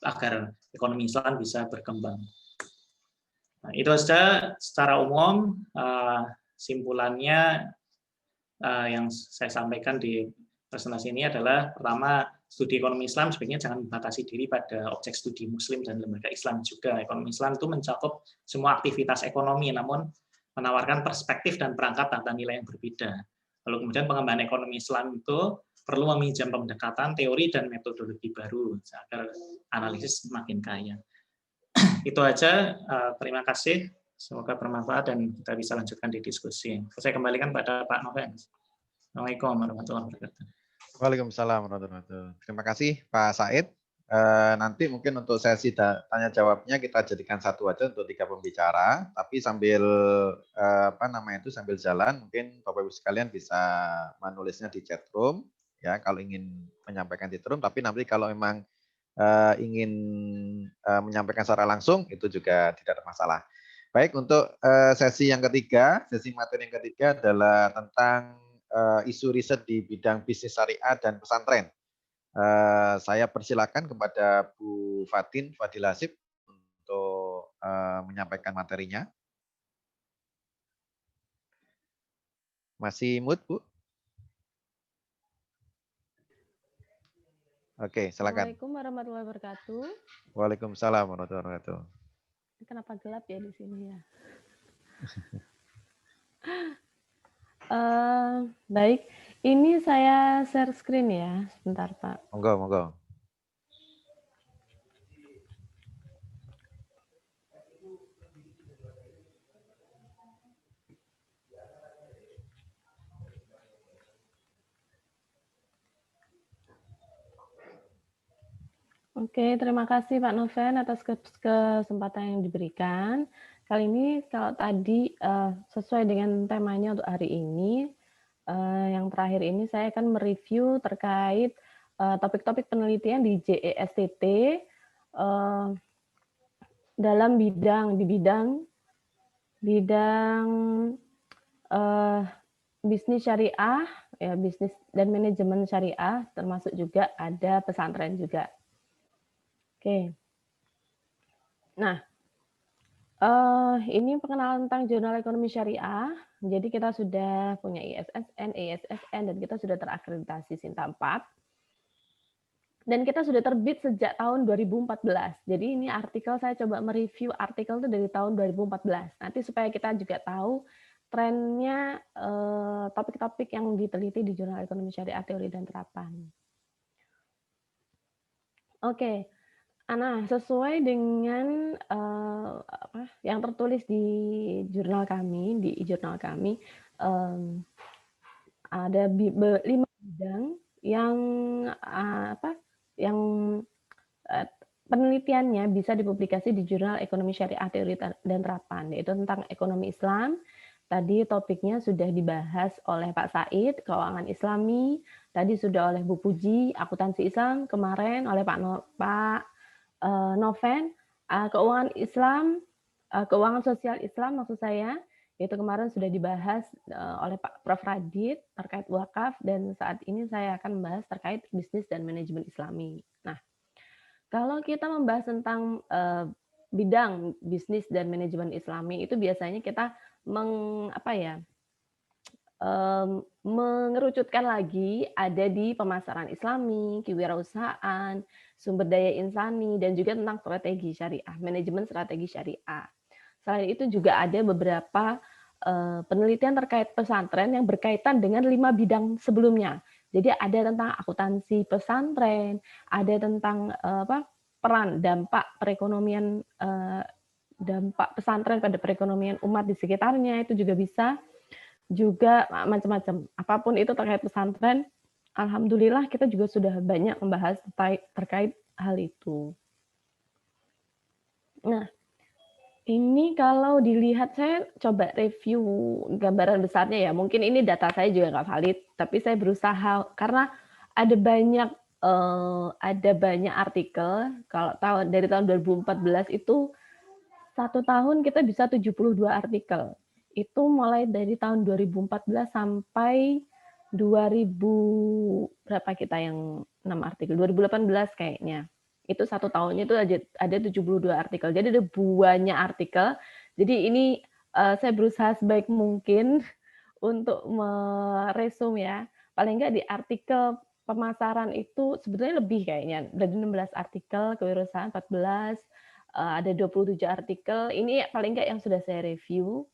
agar ekonomi Islam bisa berkembang. Nah, itu saja secara umum simpulannya yang saya sampaikan di presentasi ini adalah, pertama, studi ekonomi Islam sebaiknya jangan membatasi diri pada objek studi Muslim dan lembaga Islam juga. Ekonomi Islam itu mencakup semua aktivitas ekonomi, namun menawarkan perspektif dan perangkat tata nilai yang berbeda. Lalu kemudian pengembangan ekonomi Islam itu perlu meminjam pendekatan teori dan metodologi baru agar analisis semakin kaya. Itu aja, terima kasih. Semoga bermanfaat dan kita bisa lanjutkan di diskusi. Saya kembalikan pada Pak Noven. Assalamualaikum warahmatullahi wabarakatuh. Waalaikumsalam warahmatullahi wabarakatuh. Terima kasih Pak Said. Nanti mungkin untuk sesi tanya jawabnya kita jadikan satu aja untuk 3 pembicara, tapi sambil sambil jalan mungkin Bapak Ibu sekalian bisa menulisnya di chat room ya kalau ingin menyampaikan di chat room, tapi nanti kalau memang ingin menyampaikan secara langsung itu juga tidak ada masalah. Baik, untuk sesi yang ketiga, sesi materi yang ketiga adalah tentang isu riset di bidang bisnis syariah dan pesantren. Saya persilakan kepada Bu Fatin Fadil Hasib untuk menyampaikan materinya. Masih mute, Bu? Oke, silakan. Assalamualaikum warahmatullahi wabarakatuh. Waalaikumsalam warahmatullahi wabarakatuh. Kenapa gelap ya di sini ya? Baik, ini saya share screen ya, sebentar Pak. Monggo, monggo. Oke, terima kasih Pak Noven atas kesempatan yang diberikan. Kali ini kalau tadi sesuai dengan temanya untuk hari ini, yang terakhir ini saya akan mereview terkait topik-topik penelitian di JESTT dalam bidang bisnis syariah, ya bisnis dan manajemen syariah, termasuk juga ada pesantren juga. Oke. Nah, ini perkenalan tentang Jurnal Ekonomi Syariah. Jadi kita sudah punya ISSN, ESSN, dan kita sudah terakreditasi Sinta 4. Dan kita sudah terbit sejak tahun 2014. Jadi ini artikel, saya coba mereview artikel itu dari tahun 2014. Nanti supaya kita juga tahu trennya topik-topik yang diteliti di Jurnal Ekonomi Syariah Teori dan Terapan. Oke. Nah, sesuai dengan yang tertulis di jurnal kami, di jurnal kami, ada 5 bidang yang penelitiannya bisa dipublikasi di Jurnal Ekonomi Syariah Teori dan Terapan, yaitu tentang ekonomi Islam. Tadi topiknya sudah dibahas oleh Pak Said, keuangan Islami. Tadi sudah oleh Bu Puji, akuntansi Islam. Kemarin oleh Pak Noven, keuangan Islam, keuangan sosial Islam maksud saya, yaitu kemarin sudah dibahas oleh Pak Prof. Radit terkait wakaf, dan saat ini saya akan membahas terkait bisnis dan manajemen Islami. Nah, kalau kita membahas tentang bidang bisnis dan manajemen Islami, itu biasanya kita mengerucutkan lagi ada di pemasaran Islami, kewirausahaan, sumber daya insani, dan juga tentang strategi syariah, manajemen strategi syariah. Selain itu juga ada beberapa penelitian terkait pesantren yang berkaitan dengan 5 bidang sebelumnya. Jadi ada tentang akuntansi pesantren, ada tentang peran dampak perekonomian, dampak pesantren pada perekonomian umat di sekitarnya, itu juga bisa. Juga macam-macam. Apapun itu terkait pesantren, alhamdulillah kita juga sudah banyak membahas terkait hal itu. Nah, ini kalau dilihat, saya coba review gambaran besarnya ya. Mungkin ini data saya juga nggak valid, tapi saya berusaha karena ada banyak artikel. Kalau dari tahun 2014 itu 1 tahun kita bisa 72 artikel. Itu mulai dari tahun 2014 sampai 2000 berapa kita yang 6 artikel, 2018 kayaknya. Itu 1 tahunnya itu ada 72 artikel. Jadi ada banyak artikel. Jadi ini saya berusaha sebaik mungkin untuk meresum ya. Paling enggak di artikel pemasaran itu sebetulnya lebih kayaknya. Dari 16 artikel, kewirausahaan 14, ada 27 artikel. Ini paling enggak yang sudah saya review.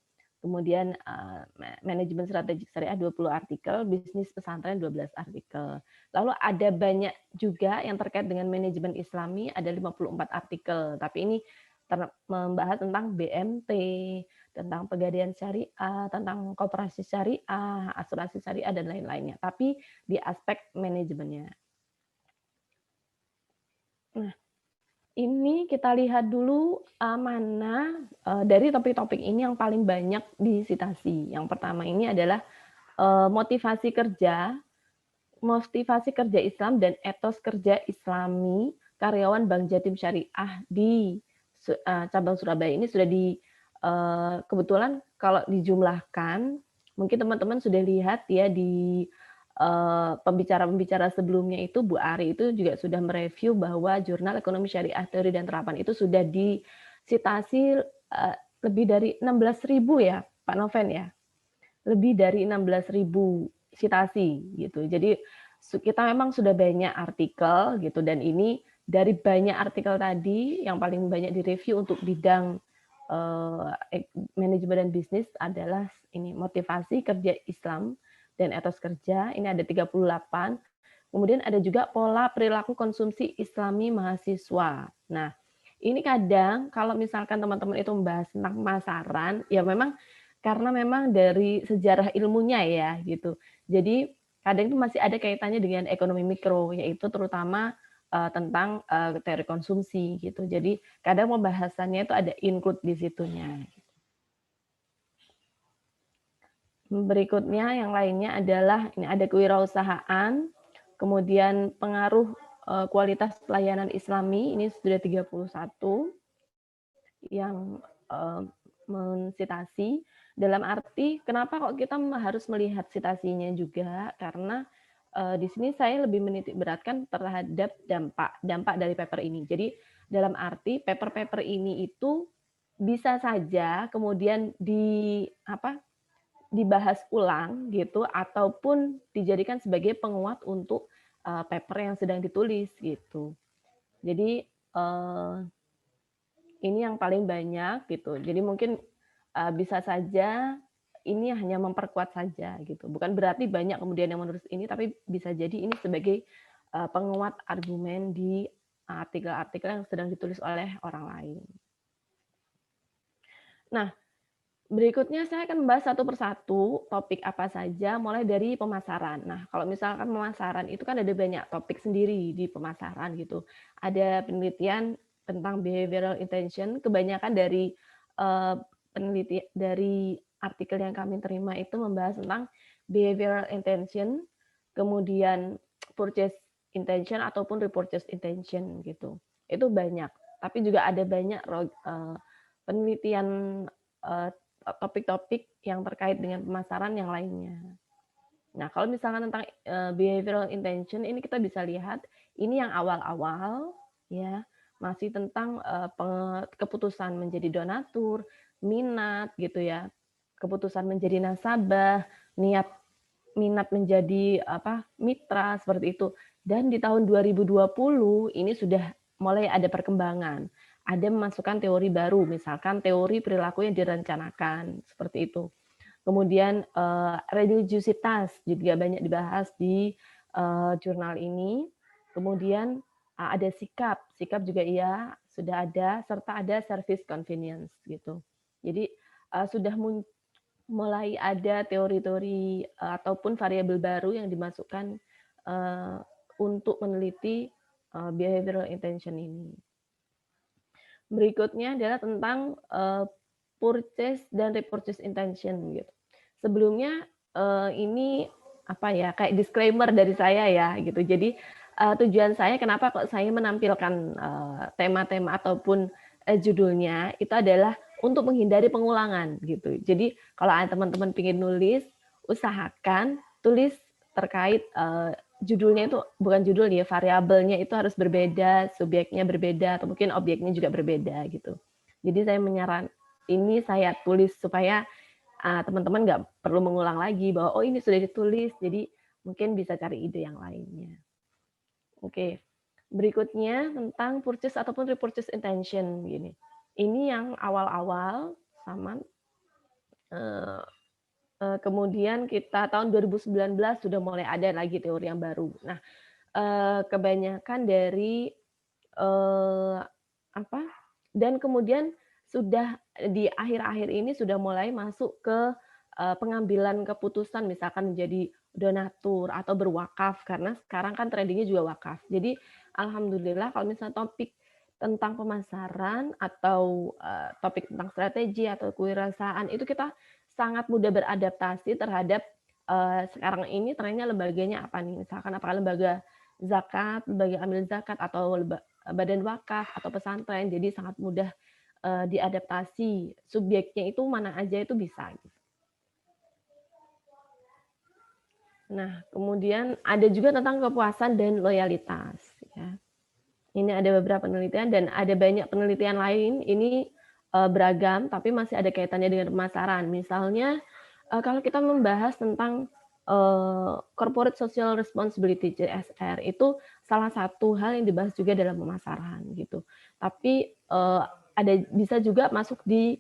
Kemudian manajemen strategik syariah 20 artikel, bisnis pesantren 12 artikel. Lalu ada banyak juga yang terkait dengan manajemen Islami, ada 54 artikel. Tapi ini membahas tentang BMT, tentang pegadaian syariah, tentang koperasi syariah, asuransi syariah, dan lain-lainnya. Tapi di aspek manajemennya. Nah, ini kita lihat dulu mana dari topik-topik ini yang paling banyak disitasi. Yang pertama ini adalah motivasi kerja Islam dan etos kerja Islami karyawan Bank Jatim Syariah di cabang Surabaya ini sudah kebetulan kalau dijumlahkan, mungkin teman-teman sudah lihat ya di pembicara-pembicara sebelumnya itu, Bu Ari itu juga sudah mereview bahwa Jurnal Ekonomi Syariah Teori dan Terapan itu sudah disitasi lebih dari 16.000 ya, Pak Noven ya, lebih dari 16.000 sitasi gitu. Jadi kita memang sudah banyak artikel gitu, dan ini dari banyak artikel tadi yang paling banyak direview untuk bidang manajemen dan bisnis adalah ini motivasi kerja Islam dan etos kerja, ini ada 38. Kemudian ada juga pola perilaku konsumsi Islami mahasiswa. Nah, ini kadang kalau misalkan teman-teman itu membahas tentang pemasaran, ya memang karena memang dari sejarah ilmunya ya gitu. Jadi kadang itu masih ada kaitannya dengan ekonomi mikro, yaitu terutama tentang teori konsumsi gitu. Jadi kadang pembahasannya itu ada include di situnya. Berikutnya yang lainnya adalah ini ada kewirausahaan, kemudian pengaruh kualitas pelayanan Islami, ini sudah 31 yang mensitasi. Dalam arti kenapa kok kita harus melihat sitasinya juga, karena di sini saya lebih menitik beratkan terhadap dampak dari paper ini. Jadi dalam arti paper-paper ini itu bisa saja kemudian dibahas ulang gitu, ataupun dijadikan sebagai penguat untuk paper yang sedang ditulis gitu. Jadi ini yang paling banyak gitu. Jadi mungkin bisa saja ini hanya memperkuat saja gitu. Bukan berarti banyak kemudian yang menulis ini, tapi bisa jadi ini sebagai penguat argumen di artikel-artikel yang sedang ditulis oleh orang lain. Nah, berikutnya saya akan membahas satu persatu topik apa saja, mulai dari pemasaran. Nah, kalau misalkan pemasaran itu kan ada banyak topik sendiri di pemasaran gitu. Ada penelitian tentang behavioral intention, kebanyakan dari peneliti dari artikel yang kami terima itu membahas tentang behavioral intention, kemudian purchase intention ataupun repurchase intention gitu. Itu banyak. Tapi juga ada banyak penelitian topik-topik yang terkait dengan pemasaran yang lainnya. Nah, kalau misalkan tentang behavioral intention, ini kita bisa lihat ini yang awal-awal ya, masih tentang keputusan menjadi donatur, minat gitu ya, keputusan menjadi nasabah, minat menjadi mitra seperti itu. Dan di tahun 2020 ini sudah mulai ada perkembangan. Ada memasukkan teori baru, misalkan teori perilaku yang direncanakan, seperti itu. Kemudian religiusitas juga banyak dibahas di jurnal ini. Kemudian ada sikap juga iya sudah ada, serta ada service convenience gitu. Jadi sudah mulai ada teori-teori ataupun variabel baru yang dimasukkan untuk meneliti behavioral intention ini. Berikutnya adalah tentang purchase dan repurchase intention gitu. Sebelumnya ini kayak disclaimer dari saya ya gitu. Jadi tujuan saya kenapa kok saya menampilkan tema-tema ataupun judulnya itu adalah untuk menghindari pengulangan gitu. Jadi kalau teman-teman ingin nulis, usahakan tulis terkait judulnya itu bukan judul ya, variabelnya itu harus berbeda, subjeknya berbeda, atau mungkin objeknya juga berbeda gitu. Jadi saya tulis supaya teman-teman nggak perlu mengulang lagi bahwa oh ini sudah ditulis, jadi mungkin bisa cari ide yang lainnya. Oke, berikutnya tentang purchase ataupun repurchase intention gini. Ini yang awal-awal sama Kemudian kita tahun 2019 sudah mulai ada lagi teori yang baru. Nah, kebanyakan dari dan kemudian sudah di akhir-akhir ini sudah mulai masuk ke pengambilan keputusan, misalkan menjadi donatur atau berwakaf, karena sekarang kan trendingnya juga wakaf. Jadi alhamdulillah kalau misalnya topik tentang pemasaran atau topik tentang strategi atau kewirausahaan itu kita sangat mudah beradaptasi terhadap sekarang ini trennya lembaganya apa nih, misalkan apakah lembaga zakat, lembaga amil zakat, atau badan wakaf atau pesantren, jadi sangat mudah diadaptasi. Subjeknya itu mana aja itu bisa. Nah, kemudian ada juga tentang kepuasan dan loyalitas. Ya. Ini ada beberapa penelitian dan ada banyak penelitian lain. Ini beragam, tapi masih ada kaitannya dengan pemasaran. Misalnya, kalau kita membahas tentang corporate social responsibility (CSR) itu salah satu hal yang dibahas juga dalam pemasaran gitu. Tapi ada bisa juga masuk di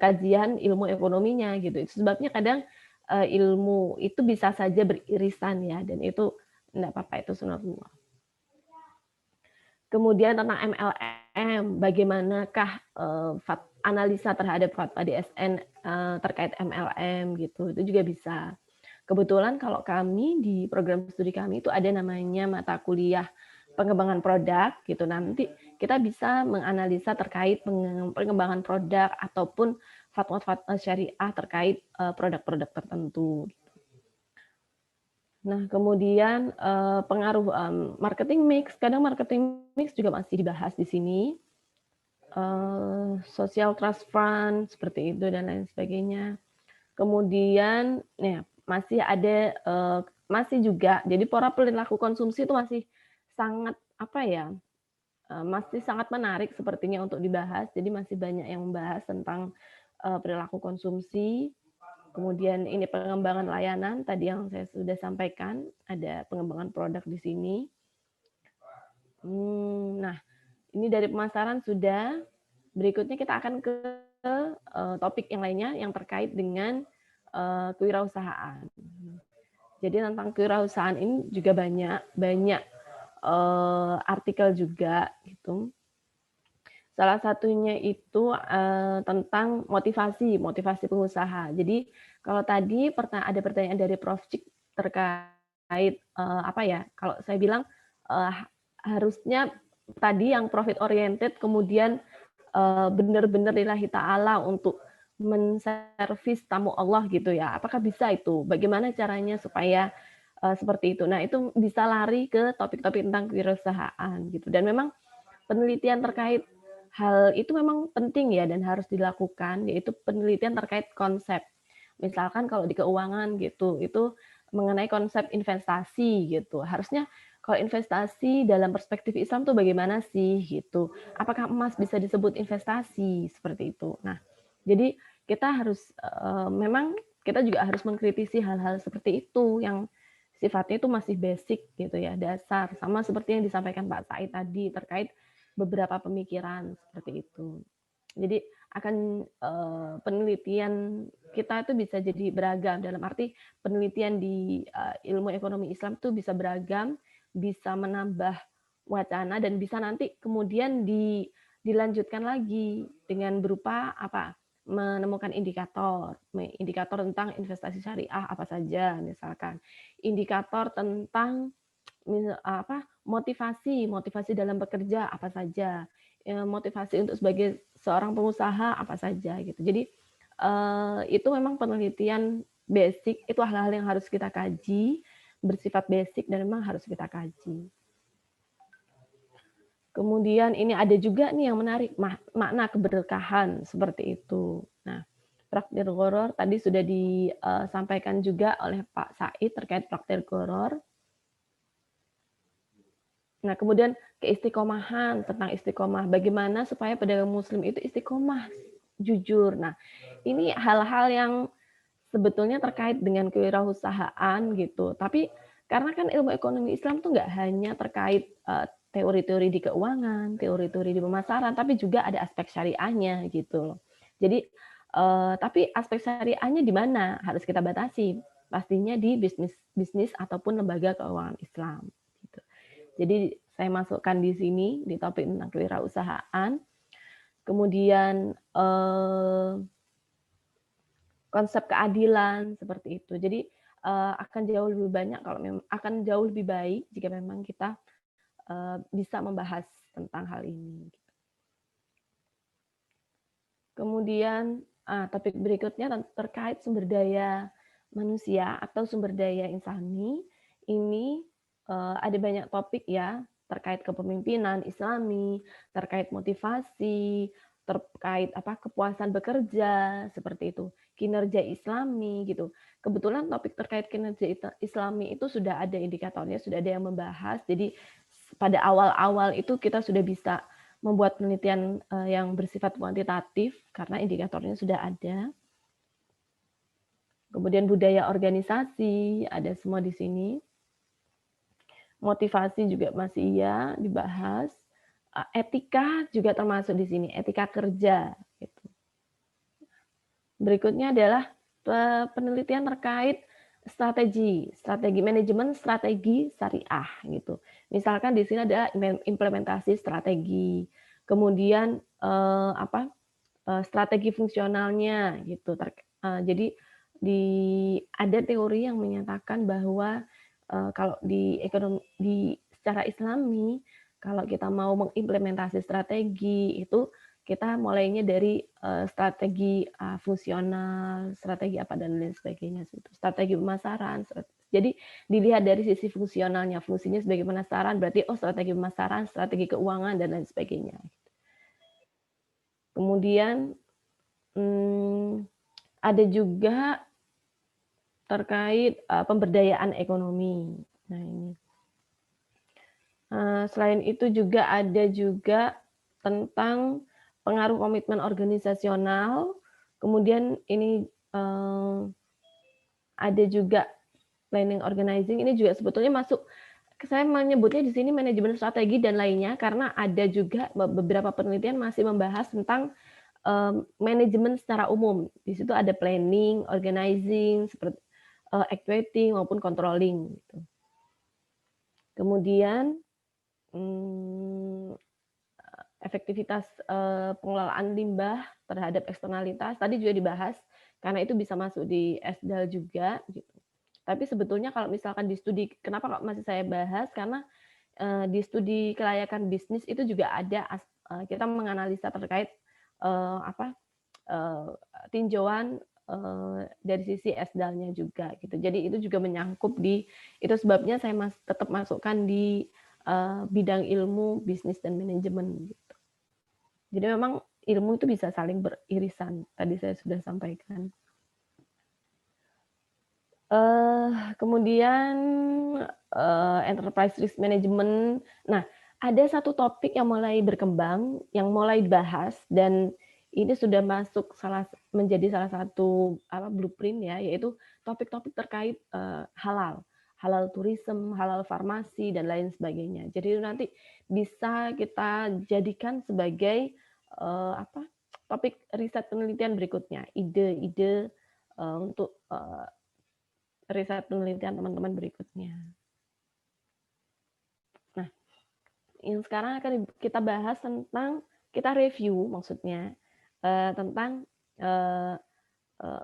kajian ilmu ekonominya gitu. Itu sebabnya kadang ilmu itu bisa saja beririsan ya, dan itu enggak apa-apa, itu sunatullah. Kemudian tentang MLM, bagaimanakah analisa terhadap fatwa DSN terkait MLM gitu, itu juga bisa. Kebetulan kalau kami di program studi kami itu ada namanya mata kuliah pengembangan produk gitu. Nanti kita bisa menganalisa terkait pengembangan produk ataupun fatwa-fatwa syariah terkait produk-produk tertentu. Nah, kemudian pengaruh marketing mix, kadang marketing mix juga masih dibahas di sini. Social trust fund seperti itu dan lain sebagainya. Kemudian ya, masih ada masih juga, jadi pola perilaku konsumsi itu masih sangat masih sangat menarik sepertinya untuk dibahas. Jadi masih banyak yang membahas tentang perilaku konsumsi. Kemudian ini pengembangan layanan, tadi yang saya sudah sampaikan, ada pengembangan produk di sini. Nah, ini dari pemasaran sudah. Berikutnya kita akan ke topik yang lainnya yang terkait dengan kewirausahaan. Jadi tentang kewirausahaan ini juga banyak artikel juga gitu. Salah satunya itu tentang motivasi pengusaha. Jadi kalau tadi ada pertanyaan dari Prof. Cik terkait kalau saya bilang harusnya tadi yang profit oriented, kemudian benar-benar lillahi ta'ala untuk menservis tamu Allah gitu ya. Apakah bisa itu? Bagaimana caranya supaya seperti itu? Nah, itu bisa lari ke topik-topik tentang kewirausahaan gitu. Dan memang penelitian terkait hal itu memang penting ya dan harus dilakukan, yaitu penelitian terkait konsep. Misalkan kalau di keuangan gitu, itu mengenai konsep investasi gitu. Harusnya kalau investasi dalam perspektif Islam tuh bagaimana sih gitu. Apakah emas bisa disebut investasi seperti itu. Nah, jadi kita harus memang kita juga harus mengkritisi hal-hal seperti itu yang sifatnya itu masih basic gitu ya, dasar, sama seperti yang disampaikan Pak Said tadi terkait beberapa pemikiran seperti itu. Jadi akan penelitian kita itu bisa jadi beragam, dalam arti penelitian di ilmu ekonomi Islam itu bisa beragam, bisa menambah wacana dan bisa nanti kemudian dilanjutkan lagi dengan berupa menemukan indikator tentang investasi syariah apa saja, misalkan indikator tentang motivasi dalam bekerja apa saja, motivasi untuk sebagai seorang pengusaha apa saja gitu. Jadi itu memang penelitian basic, itu hal-hal yang harus kita kaji, bersifat basic dan memang harus kita kaji. Kemudian ini ada juga nih yang menarik, makna keberkahan seperti itu. Nah, praktir gharar tadi sudah disampaikan juga oleh Pak Said terkait praktir gharar. Nah, kemudian keistiqomahan, tentang istiqomah. Bagaimana supaya pedagang muslim itu istiqomah, jujur. Nah, ini hal-hal yang sebetulnya terkait dengan kewirausahaan gitu. Tapi karena kan ilmu ekonomi Islam tuh nggak hanya terkait teori-teori di keuangan, teori-teori di pemasaran, tapi juga ada aspek syariahnya gitu loh. Jadi Tapi aspek syariahnya di mana harus kita batasi? Pastinya di bisnis ataupun lembaga keuangan Islam. Gitu. Jadi saya masukkan di sini di topik tentang kewirausahaan. Kemudian konsep keadilan seperti itu. Jadi akan jauh lebih banyak kalau memang akan jauh lebih baik jika memang kita bisa membahas tentang hal ini. Kemudian topik berikutnya terkait sumber daya manusia atau sumber daya insani. Ini ada banyak topik ya terkait kepemimpinan Islami, terkait motivasi, terkait kepuasan bekerja seperti itu, kinerja Islami gitu. Kebetulan topik terkait kinerja Islami itu sudah ada indikatornya, sudah ada yang membahas. Jadi pada awal-awal itu kita sudah bisa membuat penelitian yang bersifat kuantitatif karena indikatornya sudah ada. Kemudian budaya organisasi ada semua di sini. Motivasi juga masih iya dibahas. Etika juga termasuk di sini, etika kerja. Gitu. Berikutnya adalah penelitian terkait strategi manajemen strategi syariah gitu. Misalkan di sini ada implementasi strategi, kemudian strategi fungsionalnya gitu. Jadi ada teori yang menyatakan bahwa kalau di ekonomi secara Islami, kalau kita mau mengimplementasi strategi itu kita mulainya dari strategi fungsional, strategi dan lain sebagainya. Strategi pemasaran. Jadi dilihat dari sisi fungsionalnya, fungsinya sebagai pemasaran, berarti strategi pemasaran, strategi keuangan, dan lain sebagainya. Kemudian ada juga terkait pemberdayaan ekonomi. Nah ini. Selain itu juga ada juga tentang pengaruh komitmen organisasional. Kemudian ini ada juga planning organizing. Ini juga sebetulnya masuk. Saya menyebutnya di sini manajemen strategi dan lainnya karena ada juga beberapa penelitian masih membahas tentang manajemen secara umum. Di situ ada planning, organizing, seperti actuating maupun controlling. Gitu. Kemudian efektivitas pengelolaan limbah terhadap eksternalitas tadi juga dibahas karena itu bisa masuk di ESDAL juga. Gitu. Tapi sebetulnya kalau misalkan di studi, kenapa kok masih saya bahas? Karena di studi kelayakan bisnis itu juga ada kita menganalisa terkait tinjauan dari sisi ESDAL-nya juga gitu. Jadi itu juga menyangkut itu sebabnya saya tetap masukkan di bidang ilmu bisnis dan manajemen gitu. Jadi memang ilmu itu bisa saling beririsan. Tadi saya sudah sampaikan. Kemudian enterprise risk management. Nah, ada satu topik yang mulai berkembang, yang mulai dibahas dan ini sudah masuk menjadi salah satu blueprint ya, yaitu topik-topik terkait halal tourism, halal farmasi dan lain sebagainya. Jadi nanti bisa kita jadikan sebagai topik riset penelitian berikutnya, ide-ide untuk riset penelitian teman-teman berikutnya. Nah, yang sekarang akan kita bahas tentang kita review maksudnya tentang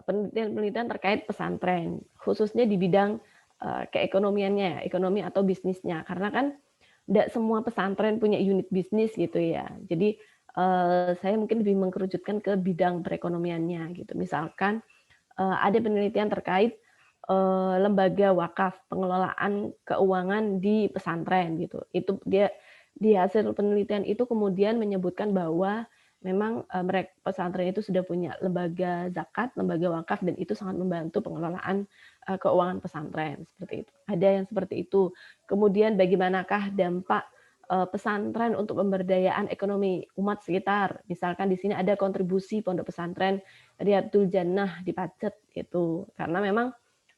penelitian-penelitian terkait pesantren, khususnya di bidang keekonomiannya, ekonomi atau bisnisnya. Karena kan tidak semua pesantren punya unit bisnis gitu ya. Jadi saya mungkin lebih mengkerucutkan ke bidang perekonomiannya gitu. Misalkan ada penelitian terkait lembaga wakaf, pengelolaan keuangan di pesantren gitu. Itu dia di hasil penelitian itu kemudian menyebutkan bahwa memang pesantren itu sudah punya lembaga zakat, lembaga wakaf, dan itu sangat membantu pengelolaan keuangan pesantren seperti itu. Ada yang seperti itu. Kemudian bagaimanakah dampak pesantren untuk pemberdayaan ekonomi umat sekitar? Misalkan di sini ada kontribusi pondok pesantren Riyadul Jannah di Pacet itu, karena memang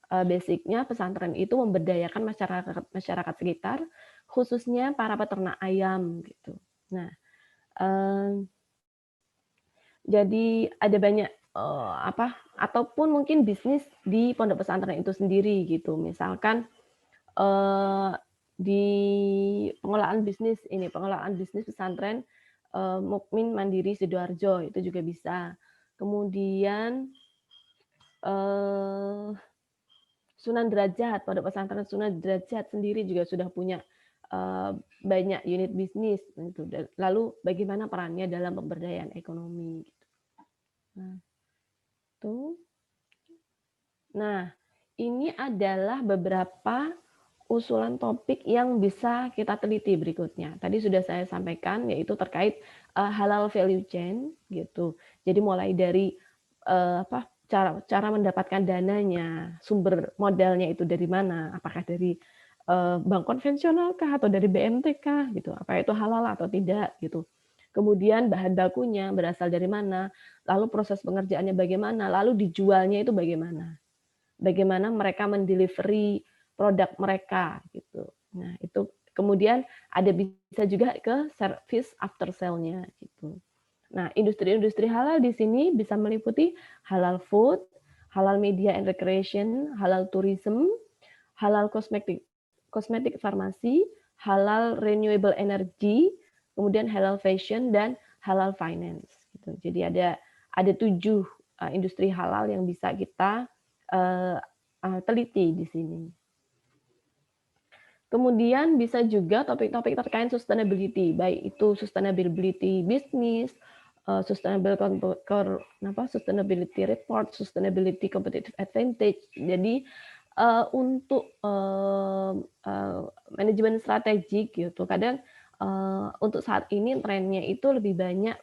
basicnya pesantren itu memberdayakan masyarakat sekitar, khususnya para peternak ayam gitu. Nah, jadi ada banyak ataupun mungkin bisnis di pondok pesantren itu sendiri gitu. Misalkan di pengelolaan bisnis pesantren Mukmin Mandiri Sidoarjo itu juga bisa. Kemudian Sunan Derajat, pondok pesantren Sunan Derajat sendiri juga sudah punya banyak unit bisnis gitu. Lalu bagaimana perannya dalam pemberdayaan ekonomi gitu. Nah, ini adalah beberapa usulan topik yang bisa kita teliti berikutnya. Tadi sudah saya sampaikan, yaitu terkait halal value chain gitu. Jadi mulai dari cara mendapatkan dananya, sumber modalnya itu dari mana? Apakah dari bank konvensional kah atau dari BMT kah gitu? Apa itu halal atau tidak gitu? Kemudian bahan bakunya berasal dari mana? Lalu proses pengerjaannya bagaimana? Lalu dijualnya itu bagaimana? Bagaimana mereka mendelivery produk mereka gitu. Nah, itu kemudian ada bisa juga ke service after sale-nya gitu. Nah, industri-industri halal di sini bisa meliputi halal food, halal media and recreation, halal tourism, halal kosmetik farmasi, halal renewable energy, kemudian halal fashion dan halal finance gitu. Jadi ada 7 industri halal yang bisa kita teliti di sini. Kemudian bisa juga topik-topik terkait sustainability, baik itu sustainability bisnis, sustainability report, sustainability competitive advantage. Jadi untuk manajemen strategik gitu, kadang untuk saat ini trennya itu lebih banyak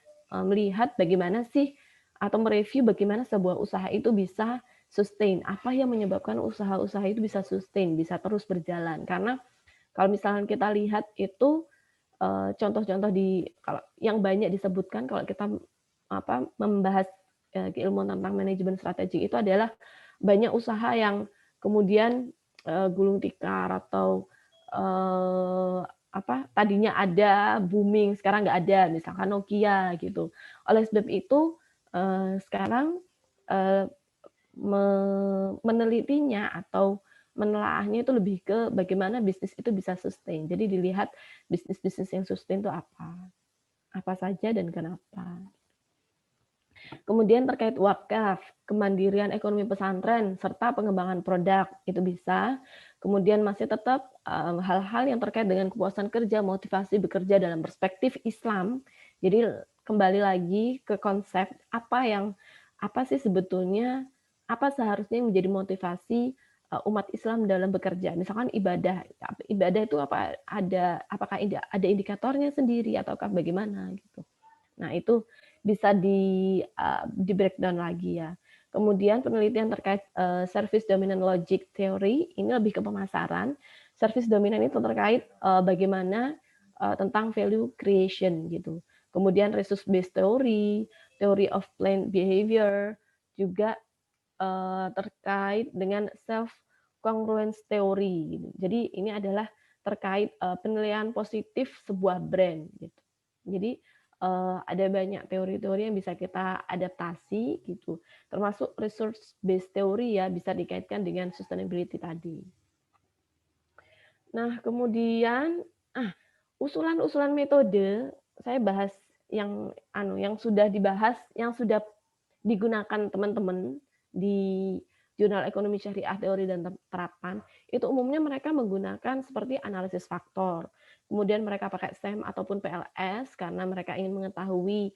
melihat bagaimana sih atau mereview bagaimana sebuah usaha itu bisa sustain, apa yang menyebabkan usaha-usaha itu bisa sustain, bisa terus berjalan. Karena kalau misalnya kita lihat itu contoh-contoh kalau yang banyak disebutkan kalau kita membahas keilmuan tentang manajemen strategi itu adalah banyak usaha yang kemudian gulung tikar atau tadinya ada booming sekarang nggak ada, misalkan Nokia gitu. Oleh sebab itu sekarang menelitinya atau menelaahnya itu lebih ke bagaimana bisnis itu bisa sustain. Jadi dilihat bisnis-bisnis yang sustain itu apa saja dan kenapa. Kemudian terkait wakaf, kemandirian ekonomi pesantren, serta pengembangan produk, itu bisa. Kemudian masih tetap hal-hal yang terkait dengan kepuasan kerja, motivasi bekerja dalam perspektif Islam. Jadi kembali lagi ke konsep apa sih sebetulnya, apa seharusnya yang menjadi motivasi umat Islam dalam bekerja. Misalkan ibadah itu apakah ada indikatornya sendiri ataukah bagaimana gitu. Nah, itu bisa di breakdown lagi ya. Kemudian penelitian terkait service dominant logic theory, ini lebih ke pemasaran. Service dominant itu terkait bagaimana tentang value creation gitu. Kemudian resource based theory, theory of planned behavior, juga terkait dengan self congruence theory gitu. Jadi ini adalah terkait penilaian positif sebuah brand gitu. Jadi ada banyak teori-teori yang bisa kita adaptasi gitu, termasuk resource based theory ya, bisa dikaitkan dengan sustainability tadi. Nah, kemudian usulan-usulan metode saya bahas yang sudah dibahas, yang sudah digunakan teman-teman di Jurnal Ekonomi Syariah Teori dan Terapan, itu umumnya mereka menggunakan seperti analisis faktor. Kemudian mereka pakai SEM ataupun PLS karena mereka ingin mengetahui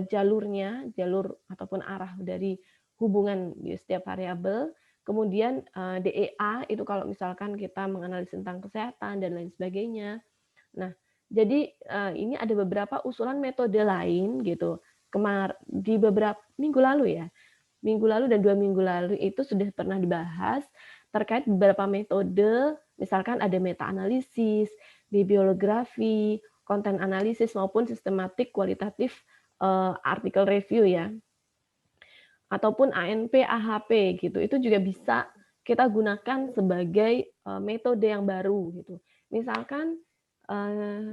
jalur ataupun arah dari hubungan di setiap variabel. Kemudian DEA itu kalau misalkan kita menganalisis tentang kesehatan dan lain sebagainya. Nah, jadi ini ada beberapa usulan metode lain gitu. Di beberapa minggu lalu ya, minggu lalu dan 2 minggu lalu itu sudah pernah dibahas terkait beberapa metode, misalkan ada meta-analisis, bibliografi, konten analisis, maupun sistematik kualitatif artikel review ya, ataupun ANP, AHP gitu. Itu juga bisa kita gunakan sebagai metode yang baru gitu. Misalkan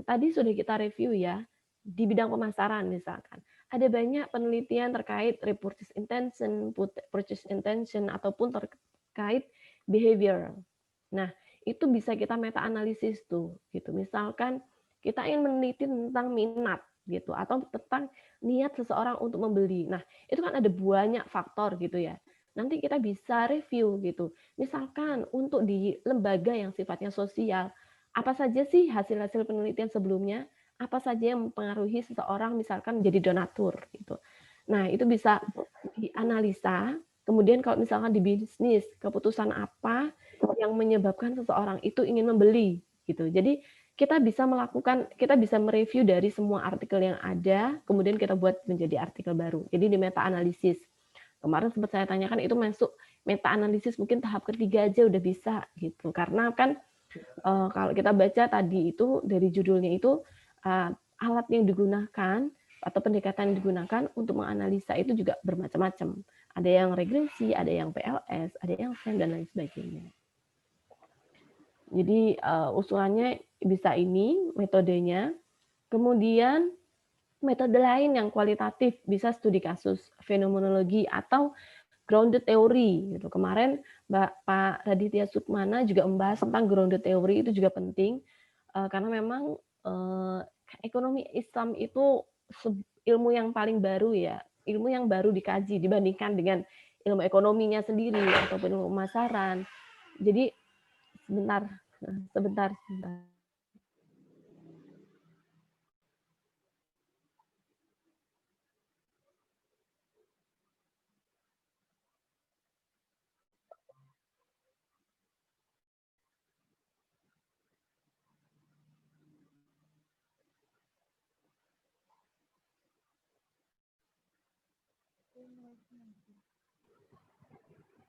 tadi sudah kita review ya, di bidang pemasaran misalkan, ada banyak penelitian terkait repurchase intention, purchase intention, ataupun terkait behavior. Nah, itu bisa kita meta analisis tuh, gitu. Misalkan kita ingin meneliti tentang minat, gitu, atau tentang niat seseorang untuk membeli. Nah, itu kan ada banyak faktor gitu ya. Nanti kita bisa review gitu. Misalkan untuk di lembaga yang sifatnya sosial, apa saja sih hasil-hasil penelitian sebelumnya? Apa saja yang mempengaruhi seseorang misalkan menjadi donatur gitu. Nah, itu bisa dianalisa. Kemudian kalau misalkan di bisnis, keputusan apa yang menyebabkan seseorang itu ingin membeli gitu. Jadi kita bisa mereview dari semua artikel yang ada, kemudian kita buat menjadi artikel baru. Jadi di meta analisis. Kemarin sempat saya tanyakan itu masuk meta analisis mungkin tahap ketiga aja udah bisa gitu. Karena kan kalau kita baca tadi itu dari judulnya itu alat yang digunakan atau pendekatan yang digunakan untuk menganalisa itu juga bermacam-macam. Ada yang regresi, ada yang PLS, ada yang SEM dan lain sebagainya. Jadi usulannya bisa ini metodenya. Kemudian metode lain yang kualitatif bisa studi kasus, fenomenologi atau grounded theory gitu. Kemarin Pak Raditya Sukmana juga membahas tentang grounded theory, itu juga penting karena memang ekonomi Islam itu ilmu yang paling baru ya, ilmu yang baru dikaji dibandingkan dengan ilmu ekonominya sendiri ataupun ilmu pemasaran. Jadi sebentar.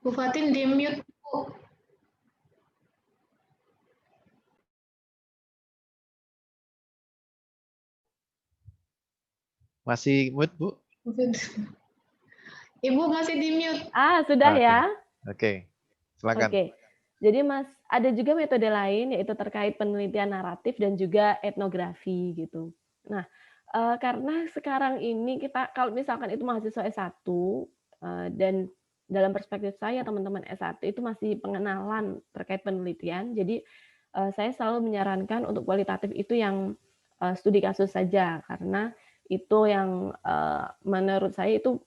Bu Fatin di mute, Bu. Masih mute, Bu? Ibu masih di mute. Sudah ya. Oke. Silakan. Oke. Jadi ada juga metode lain yaitu terkait penelitian naratif dan juga etnografi gitu. Nah, karena sekarang ini kita kalau misalkan itu mahasiswa S1 dan dalam perspektif saya teman-teman S1 itu masih pengenalan terkait penelitian. Jadi saya selalu menyarankan untuk kualitatif itu yang studi kasus saja karena itu yang menurut saya itu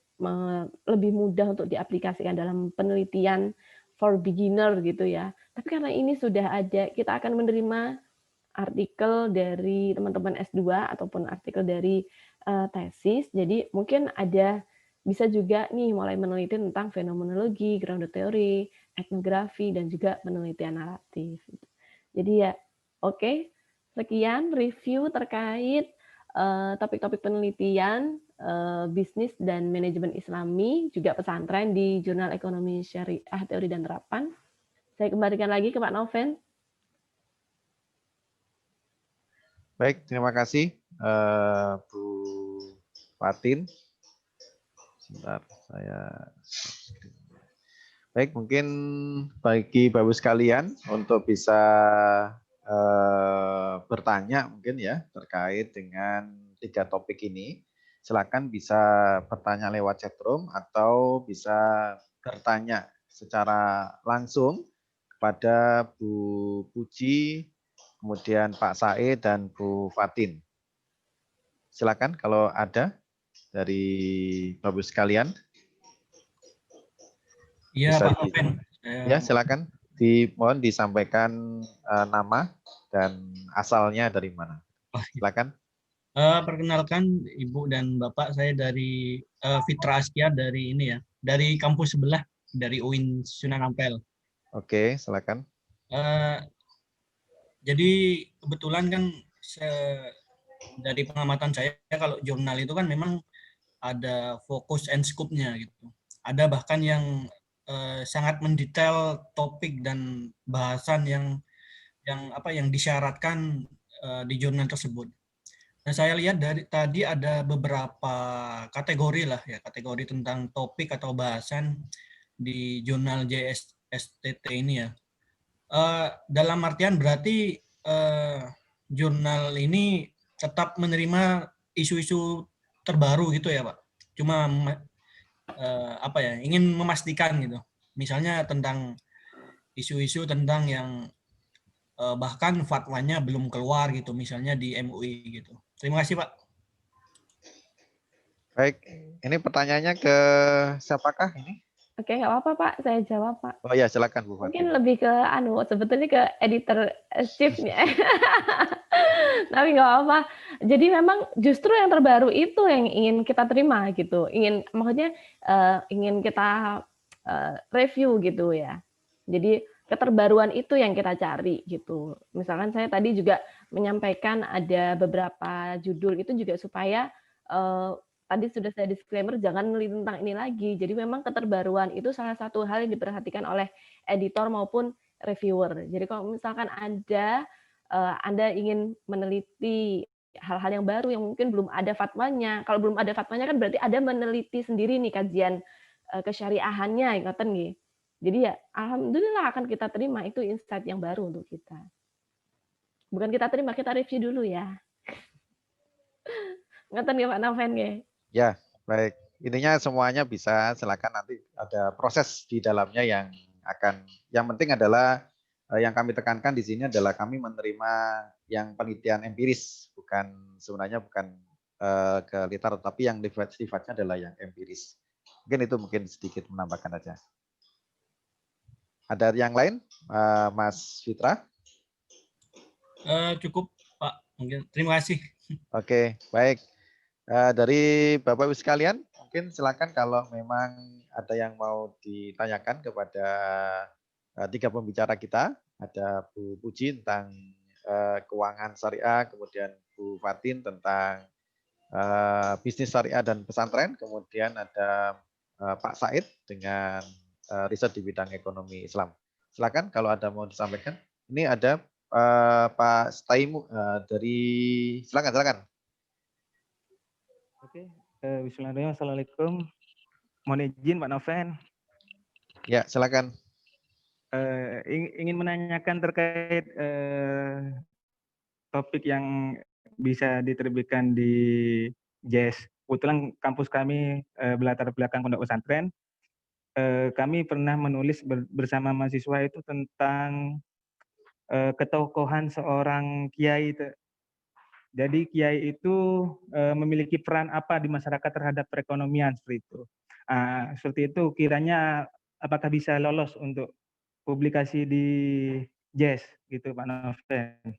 lebih mudah untuk diaplikasikan dalam penelitian for beginner gitu ya. Tapi karena ini sudah ada, kita akan menerima artikel dari teman-teman S2 ataupun artikel dari tesis. Jadi mungkin bisa juga nih mulai meneliti tentang fenomenologi, grounded theory, etnografi, dan juga penelitian naratif. Jadi ya, oke. Sekian review terkait topik-topik penelitian bisnis dan manajemen Islami, juga pesantren di Jurnal Ekonomi Syariah Teori dan Terapan. Saya kembalikan lagi ke Pak Noven. Baik, terima kasih Bu Fatin. Sebentar, saya. Baik, mungkin bagi Bapak sekalian untuk bisa bertanya mungkin ya terkait dengan 3 topik ini. Silakan bisa bertanya lewat chatroom atau bisa bertanya secara langsung kepada Bu Puji, kemudian Pak Sae dan Bu Fatin. Silakan kalau ada dari Bapak sekalian. Iya, Pak Noven. Ya, silakan. Mohon disampaikan nama dan asalnya dari mana. Silakan. Perkenalkan Ibu dan Bapak, saya dari Fitra Askia dari ini ya, dari kampus sebelah, dari UIN Sunan Ampel. Oke, silakan. Jadi kebetulan kan dari pengamatan saya kalau jurnal itu kan memang ada fokus and scope-nya gitu. Ada bahkan yang sangat mendetail topik dan bahasan yang disyaratkan di jurnal tersebut. Nah, saya lihat tadi ada beberapa kategori lah ya, kategori tentang topik atau bahasan di jurnal JSTT ini ya. Dalam artian berarti jurnal ini tetap menerima isu-isu terbaru gitu ya Pak. Cuma apa ya, ingin memastikan gitu. Misalnya tentang isu-isu tentang yang bahkan fatwanya belum keluar gitu, misalnya di MUI gitu. Terima kasih Pak. Baik, ini pertanyaannya ke siapakah ini? Oke, nggak apa-apa Pak, saya jawab Pak. Oh ya, silakan Bu Mungkin Fatin. lebih ke sebetulnya ke editor chief-nya. Tapi nggak apa-apa. Jadi memang justru yang terbaru itu yang ingin kita terima gitu. Maksudnya ingin kita review gitu ya. Jadi keterbaruan itu yang kita cari gitu. Misalkan saya tadi juga menyampaikan ada beberapa judul itu juga supaya tadi sudah saya disclaimer jangan meneliti tentang ini lagi. Jadi memang keterbaruan itu salah satu hal yang diperhatikan oleh editor maupun reviewer. Jadi kalau misalkan Anda ingin meneliti hal-hal yang baru yang mungkin belum ada fatwanya. Kalau belum ada fatwanya kan berarti Anda meneliti sendiri nih kajian kesyariahannya, ngoten nggih. Jadi ya alhamdulillah akan kita terima itu insight yang baru untuk kita. Bukan kita terima, kita review dulu ya. Ngoten nggih Pak Noven nggih. Ya, baik. Intinya semuanya bisa, silakan nanti ada proses di dalamnya yang penting adalah yang kami tekankan di sini adalah kami menerima yang penelitian empiris, sebenarnya bukan ke liter, tapi yang sifatnya adalah yang empiris. Mungkin sedikit menambahkan aja. Ada yang lain, Mas Fitra? Cukup Pak, mungkin. Terima kasih. Oke, baik. Dari Bapak Ibu sekalian, mungkin silakan kalau memang ada yang mau ditanyakan kepada tiga pembicara kita. Ada Bu Puji tentang keuangan syariah, kemudian Bu Fatin tentang bisnis syariah dan pesantren, kemudian ada Pak Said dengan riset di bidang ekonomi Islam. Silakan kalau ada mau disampaikan. Ini ada Pak Staimu dari silakan. Oke, bismillahirrahmanirrahim. Assalamualaikum. Mohon izin Pak Noven. Ya, silakan. Ingin menanyakan terkait topik yang bisa diterbitkan di JES. Kebetulan kampus kami berlatar belakang pondok pesantren. Kami pernah menulis bersama mahasiswa itu tentang ketokohan seorang kiai. Jadi kiai itu memiliki peran apa di masyarakat terhadap perekonomian seperti itu. Seperti itu kiranya apakah bisa lolos untuk publikasi di JES gitu Pak Noven.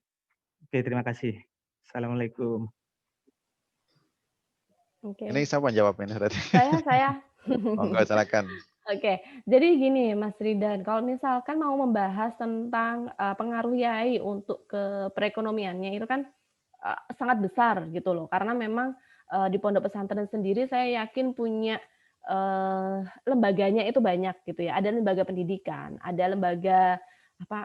Oke, terima kasih. Assalamualaikum. Oke. Ini siapa yang jawab ini berarti? Saya. Monggo silakan. Oke, jadi gini Mas Ridan, kalau misalkan mau membahas tentang pengaruh yai untuk ke perekonomiannya itu kan sangat besar gitu loh, karena memang di pondok pesantren sendiri saya yakin punya lembaganya itu banyak gitu ya. Ada lembaga pendidikan, ada lembaga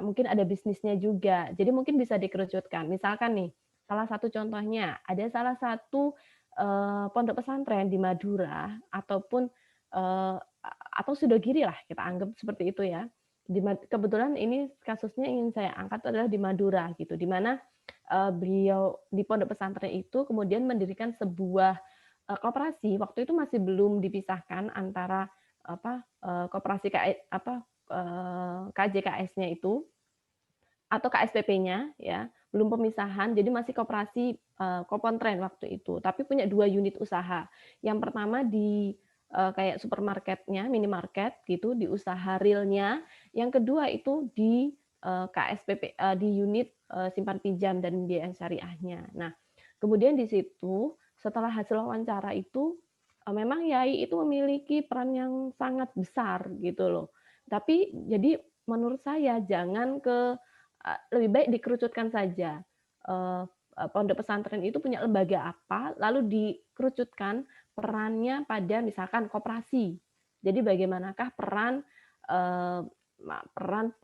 mungkin ada bisnisnya juga. Jadi mungkin bisa dikerucutkan. Misalkan nih, salah satu contohnya ada salah satu pondok pesantren di Madura ataupun atau Sudogiri lah kita anggap seperti itu ya. Kebetulan ini kasusnya ingin saya angkat adalah di Madura gitu, di mana beliau di pondok pesantren itu kemudian mendirikan sebuah koperasi. Waktu itu masih belum dipisahkan antara koperasi KJKS-nya itu atau KSPP-nya ya, belum pemisahan. Jadi masih koperasi Kopontren waktu itu, tapi punya 2 unit usaha. Yang pertama di kayak supermarketnya, minimarket gitu, di usaha realnya. Yang kedua itu di KSPP di unit simpan pinjam dan biaya syariahnya. Nah, kemudian di situ setelah hasil wawancara itu memang yai itu memiliki peran yang sangat besar gitu loh. Tapi jadi menurut saya jangan lebih baik dikerucutkan saja. Pondok pesantren itu punya lembaga apa, lalu dikerucutkan perannya pada misalkan koperasi. Jadi bagaimanakah peran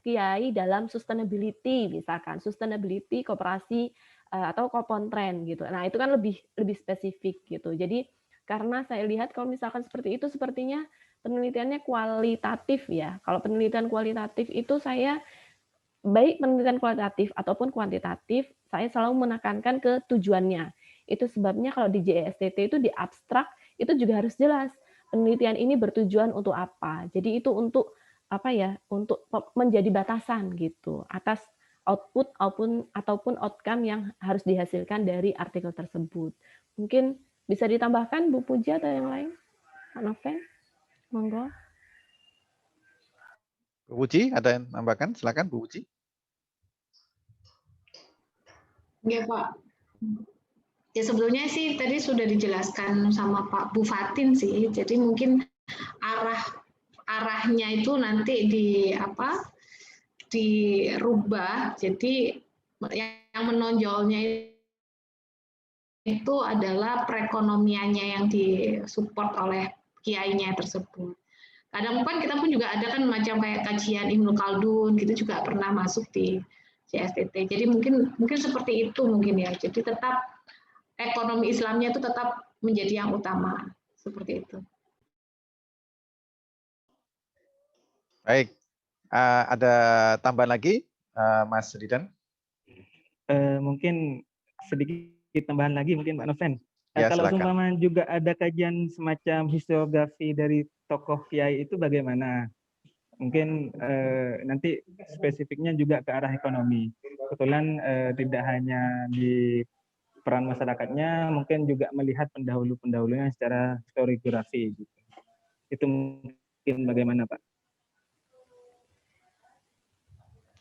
kiai dalam sustainability, misalkan sustainability koperasi atau Kopontren gitu. Nah, itu kan lebih spesifik gitu. Jadi karena saya lihat kalau misalkan seperti itu sepertinya penelitiannya kualitatif ya. Kalau penelitian kualitatif itu saya baik penelitian kualitatif ataupun kuantitatif, saya selalu menekankan ke tujuannya. Itu sebabnya kalau di JSTT itu di abstrak itu juga harus jelas penelitian ini bertujuan untuk apa. Jadi itu untuk apa ya? Untuk menjadi batasan gitu atas output ataupun outcome yang harus dihasilkan dari artikel tersebut. Mungkin bisa ditambahkan Bu Puja atau yang lain? Pak Noven, monggo. Bu Puji, ada yang tambahkan? Silakan Bu Puji. Ya Pak. Ya sebetulnya sih tadi sudah dijelaskan sama Pak Bufatin sih. Jadi mungkin arahnya itu nanti dirubah. Jadi yang menonjolnya itu adalah perekonomiannya yang disupport oleh kiainya tersebut. Kadang kan kita pun juga ada kan macam kayak kajian Ibnu Khaldun gitu juga pernah masuk di JSTT. Jadi mungkin seperti itu mungkin ya. Jadi tetap ekonomi Islamnya itu tetap menjadi yang utama seperti itu. Baik, ada tambahan lagi, Mas Ridan? Mungkin sedikit tambahan lagi mungkin Pak Noven. Ya, Kalau silakan. seumpama juga ada kajian semacam historiografi dari tokoh kiai itu bagaimana? Mungkin nanti spesifiknya juga ke arah ekonomi. Kebetulan tidak hanya di peran masyarakatnya, mungkin juga melihat pendahulu-pendahulunya secara historiografi. Gitu. Itu mungkin bagaimana Pak?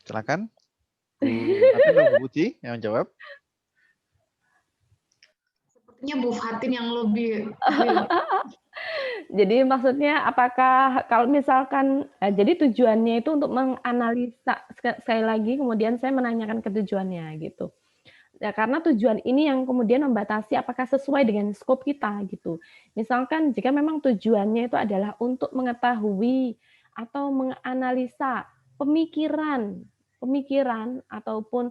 Silakan. Bu Puji yang menjawab. Sepertinya Bu Fatin yang lebih Jadi maksudnya apakah kalau misalkan jadi tujuannya itu untuk menganalisa sekali lagi kemudian saya menanyakan ke tujuannya gitu. Ya, karena tujuan ini yang kemudian membatasi apakah sesuai dengan skop kita gitu. Misalkan jika memang tujuannya itu adalah untuk mengetahui atau menganalisa pemikiran ataupun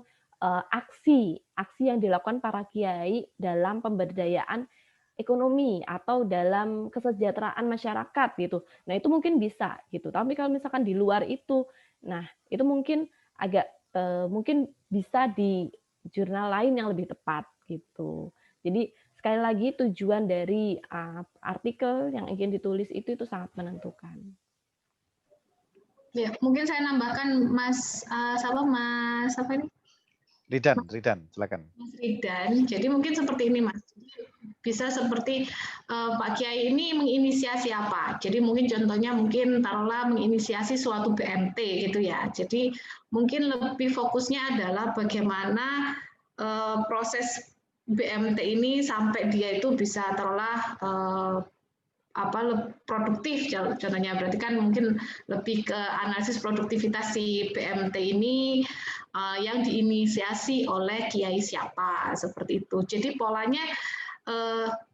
aksi yang dilakukan para kiai dalam pemberdayaan ekonomi atau dalam kesejahteraan masyarakat gitu. Nah, itu mungkin bisa gitu. Tapi kalau misalkan di luar itu, nah itu mungkin agak mungkin bisa di jurnal lain yang lebih tepat gitu. Jadi sekali lagi tujuan dari artikel yang ingin ditulis itu sangat menentukan. Ya, mungkin saya nambahkan Mas apa ini? Ridan, silakan. Mas Ridan. Jadi mungkin seperti ini, Mas. Bisa seperti Pak Kiai ini menginisiasi apa? Jadi mungkin contohnya taruhlah menginisiasi suatu BMT gitu ya. Jadi mungkin lebih fokusnya adalah bagaimana proses BMT ini sampai dia itu bisa taruhlah produktif contohnya, berarti kan mungkin lebih ke analisis produktivitas si BMT ini yang diinisiasi oleh kiai siapa seperti itu. Jadi polanya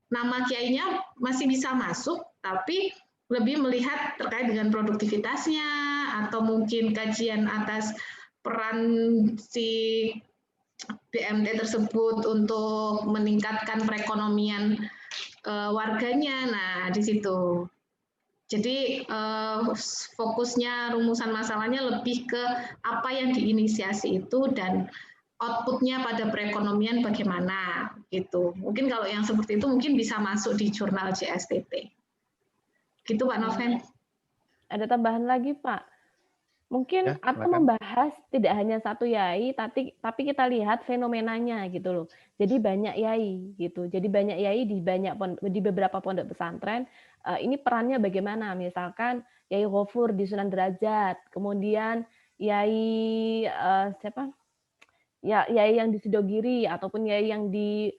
nama kiainya masih bisa masuk, tapi lebih melihat terkait dengan produktivitasnya atau mungkin kajian atas peran si BMT tersebut untuk meningkatkan perekonomian warganya. Nah, di situ. Jadi fokusnya rumusan masalahnya lebih ke apa yang diinisiasi itu dan outputnya pada perekonomian bagaimana gitu. Mungkin kalau yang seperti itu mungkin bisa masuk di jurnal JSTT. Gitu Pak Noven. Ada tambahan lagi Pak? Mungkin Ya, atau membahas tidak hanya satu yai, tapi kita lihat fenomenanya gitu loh. Jadi banyak yai gitu. Jadi banyak yai di beberapa pondok pesantren. Ini perannya bagaimana? Misalkan Yai Ghafur di Sunan Derajat, kemudian yai siapa? Ya, yai yang di Sidogiri ataupun yai yang di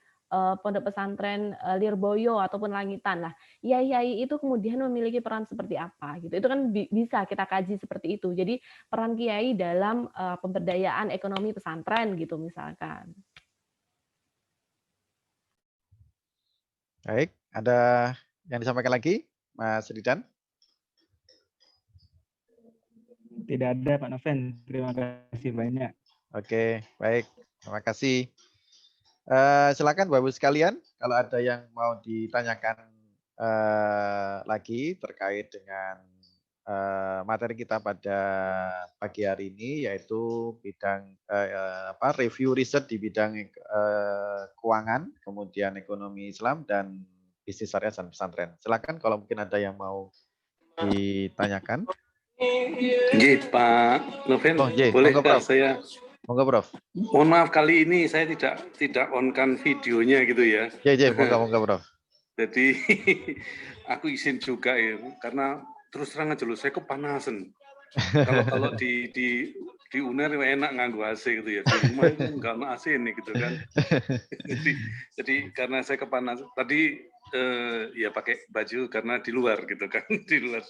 pondok pesantren Lirboyo ataupun Langitan lah. Yai itu kemudian memiliki peran seperti apa gitu. Itu kan bisa kita kaji seperti itu. Jadi peran kiai dalam pemberdayaan ekonomi pesantren gitu misalkan. Baik, ada yang disampaikan lagi, Mas Ridan? Tidak ada Pak Noven. Terima kasih banyak. Oke, baik. Terima kasih. Silakan Bapak-Ibu sekalian, kalau ada yang mau ditanyakan lagi terkait dengan materi kita pada pagi hari ini, yaitu bidang review riset di bidang keuangan, kemudian ekonomi Islam dan bisnis syariah dan pesantren. Silakan kalau mungkin ada yang mau ditanyakan. Nggih, Pak Noven, Oh, bolehkah saya? Monggo, Prof. Mohon maaf kali ini saya tidak on-kan videonya gitu ya. Monggo, Prof. Jadi aku izin juga ya, karena terus terang aja loh, saya kepanasan. Kalau di UNER enak nganggo AC gitu ya, di rumah itu nggak ada AC nih gitu kan. jadi karena saya kepanasan, tadi ya pakai baju karena di luar gitu kan, di luar.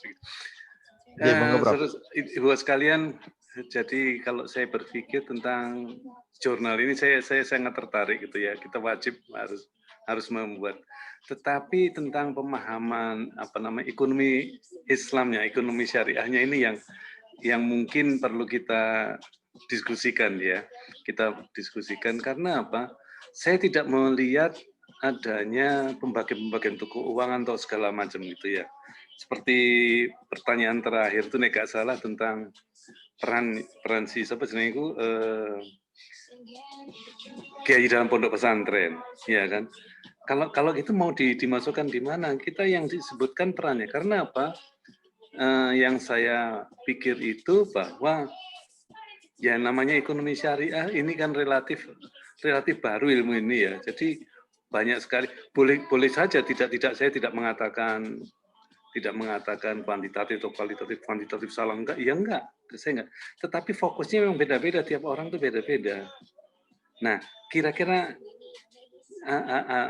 Terus, Ibu sekalian, jadi kalau saya berpikir tentang jurnal ini, saya sangat tertarik gitu ya. Kita wajib harus membuat. Tetapi tentang pemahaman ekonomi Islamnya, ekonomi syariahnya ini yang mungkin perlu kita diskusikan ya. Kita diskusikan karena apa? Saya tidak melihat adanya pembagian keuangan atau segala macam gitu ya. Seperti pertanyaan terakhir itu nggak salah tentang peran si siapa sebenarnya itu kiai dalam pondok pesantren, ya kan? Kalau itu mau dimasukkan di mana? Kita yang disebutkan perannya. Karena apa? Yang saya pikir itu bahwa ya namanya ekonomi syariah ini kan relatif baru ilmu ini ya. Jadi banyak sekali. Boleh saja saya tidak mengatakan kuantitatif atau kuantitatif salah enggak, ya enggak, saya enggak. Tetapi fokusnya memang beda-beda, tiap orang tuh beda-beda. Nah, kira-kira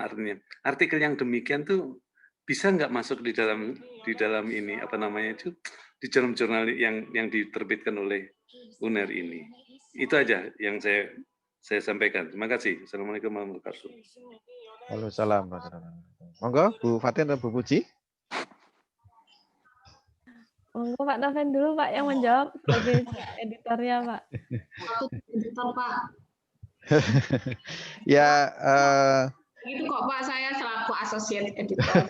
artinya artikel yang demikian tuh bisa nggak masuk di dalam ini di jurnal yang diterbitkan oleh UNER ini. Itu aja yang saya sampaikan. Terima kasih. Assalamualaikum warahmatullahi wabarakatuh. Waalaikumsalam. Monggo, Bu Fatin dan Bu Puji. Monggo Pak Noven dulu Pak yang menjawab sebagai editornya Pak. Editor Pak. Ya. Itu kok Pak, saya selaku associate editor.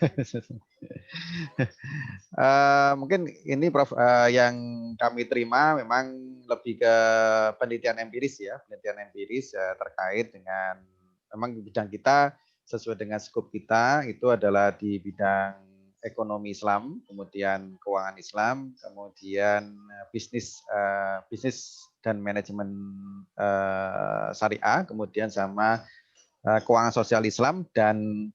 Mungkin ini Prof, yang kami terima memang lebih ke penelitian empiris ya, terkait dengan memang bidang kita sesuai dengan skop kita itu adalah di bidang ekonomi Islam, kemudian keuangan Islam, kemudian bisnis dan manajemen syariah, kemudian sama keuangan sosial Islam dan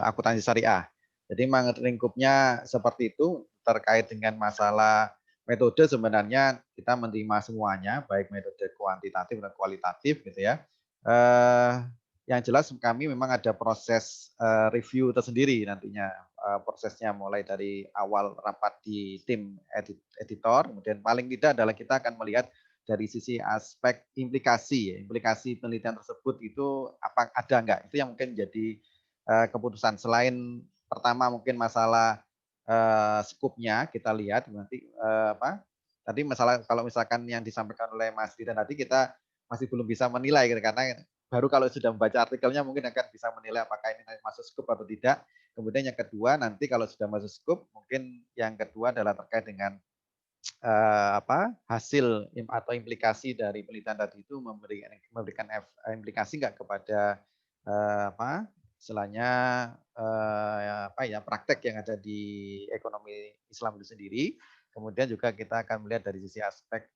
akuntansi syariah. Jadi memang lingkupnya seperti itu. Terkait dengan masalah metode sebenarnya kita menerima semuanya, baik metode kuantitatif dan kualitatif gitu ya. Yang jelas kami memang ada proses review tersendiri nantinya, prosesnya mulai dari awal rapat di tim editor, kemudian paling tidak adalah kita akan melihat dari sisi aspek implikasi penelitian tersebut itu apa ada enggak, itu yang mungkin jadi keputusan. Selain pertama mungkin masalah skupnya kita lihat nanti tadi masalah kalau misalkan yang disampaikan oleh Mas Didan tadi kita masih belum bisa menilai karena baru kalau sudah membaca artikelnya mungkin akan bisa menilai apakah ini masuk skup atau tidak. Kemudian yang kedua nanti kalau sudah masuk skup mungkin yang kedua adalah terkait dengan hasil atau implikasi dari penelitian tadi itu memberikan implikasi nggak kepada istilahnya praktek yang ada di ekonomi Islam itu sendiri. Kemudian juga kita akan melihat dari sisi aspek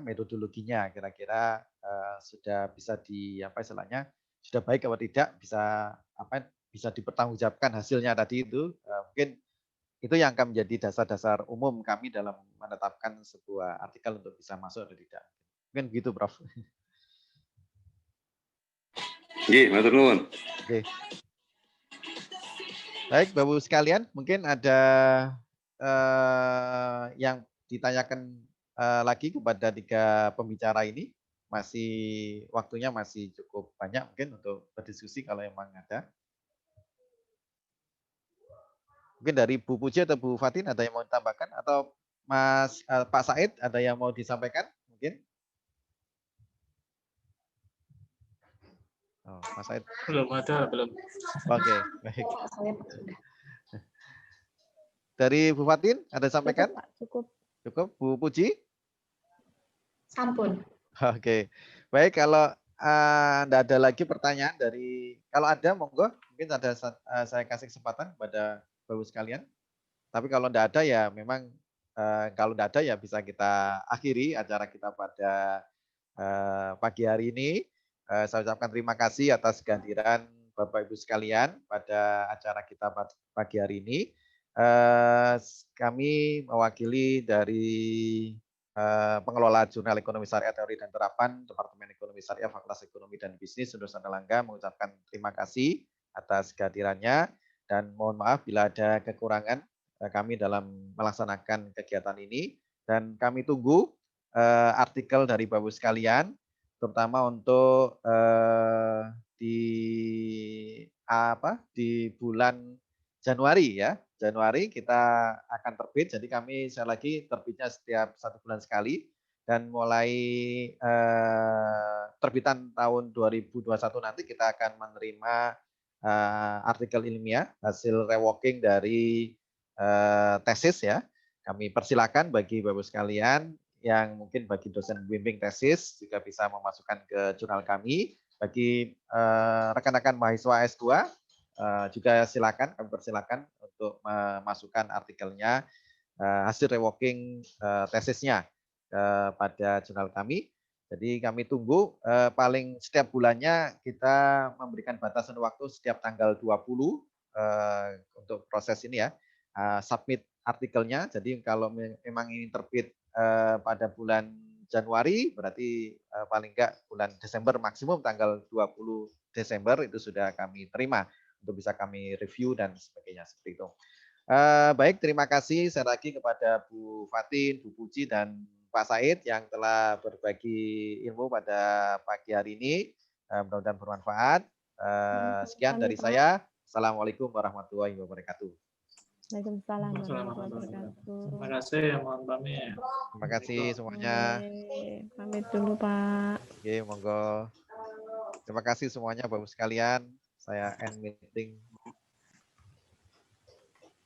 metodologinya, kira-kira sudah bisa istilahnya sudah baik atau tidak, bisa dipertanggungjawabkan hasilnya tadi itu. Mungkin itu yang akan menjadi dasar-dasar umum kami dalam menetapkan sebuah artikel untuk bisa masuk atau tidak. Mungkin begitu, Prof. Nggih, matur nuwun. Oke. Baik, Bapak-Ibu sekalian, mungkin ada yang ditanyakan lagi kepada tiga pembicara ini. Waktunya masih cukup banyak mungkin untuk berdiskusi kalau memang ada. Mungkin dari Bu Puji atau Bu Fatin ada yang mau ditambahkan, atau Pak Said ada yang mau disampaikan mungkin? Oh, Mas Said. Belum. Oke, baik. dari Bu Fatin ada sampaikan? Cukup, Pak, cukup. Cukup, Bu Puji? Sampun. Oke, baik kalau tidak ada lagi pertanyaan kalau ada monggo mungkin saya kasih kesempatan kepada Bapak sekalian. Tapi kalau tidak ada ya memang kalau tidak ada ya bisa kita akhiri acara kita pada pagi hari ini. Saya ucapkan terima kasih atas kehadiran Bapak Ibu sekalian pada acara kita pagi hari ini. Kami mewakili dari pengelola Jurnal Ekonomi Syariah Teori dan Terapan Departemen Ekonomi Syariah Fakultas Ekonomi dan Bisnis Universitas Erlangga mengucapkan terima kasih atas kehadirannya dan mohon maaf bila ada kekurangan kami dalam melaksanakan kegiatan ini dan kami tunggu artikel dari Bapak sekalian terutama untuk di bulan Januari ya. Januari kita akan terbit, jadi kami sekali lagi terbitnya setiap 1 bulan sekali dan mulai terbitan tahun 2021 nanti kita akan menerima artikel ilmiah hasil reworking dari tesis ya. Kami persilakan bagi Bapak sekalian yang mungkin bagi dosen bimbing tesis juga bisa memasukkan ke jurnal kami. Bagi rekan-rekan mahasiswa S2 juga silakan, kami persilakan untuk memasukkan artikelnya hasil reworking tesisnya pada jurnal kami. Jadi kami tunggu paling setiap bulannya kita memberikan batasan waktu setiap tanggal 20 untuk proses ini ya, submit artikelnya. Jadi kalau memang ini terbit pada bulan Januari berarti paling enggak bulan Desember maksimum tanggal 20 Desember itu sudah kami terima untuk bisa kami review dan sebagainya seperti itu. Baik, terima kasih sekali lagi kepada Bu Fatin, Bu Puji dan Pak Said yang telah berbagi ilmu pada pagi hari ini. Mudah-mudahan bermanfaat. Sekian dari saya. Assalamualaikum warahmatullahi wabarakatuh. Waalaikumsalam warahmatullahi wabarakatuh. Terima kasih, mohon pamit. Terima kasih semuanya. Pamit dulu, Pak. Oke, monggo. Terima kasih semuanya Bapak sekalian. Saya end meeting.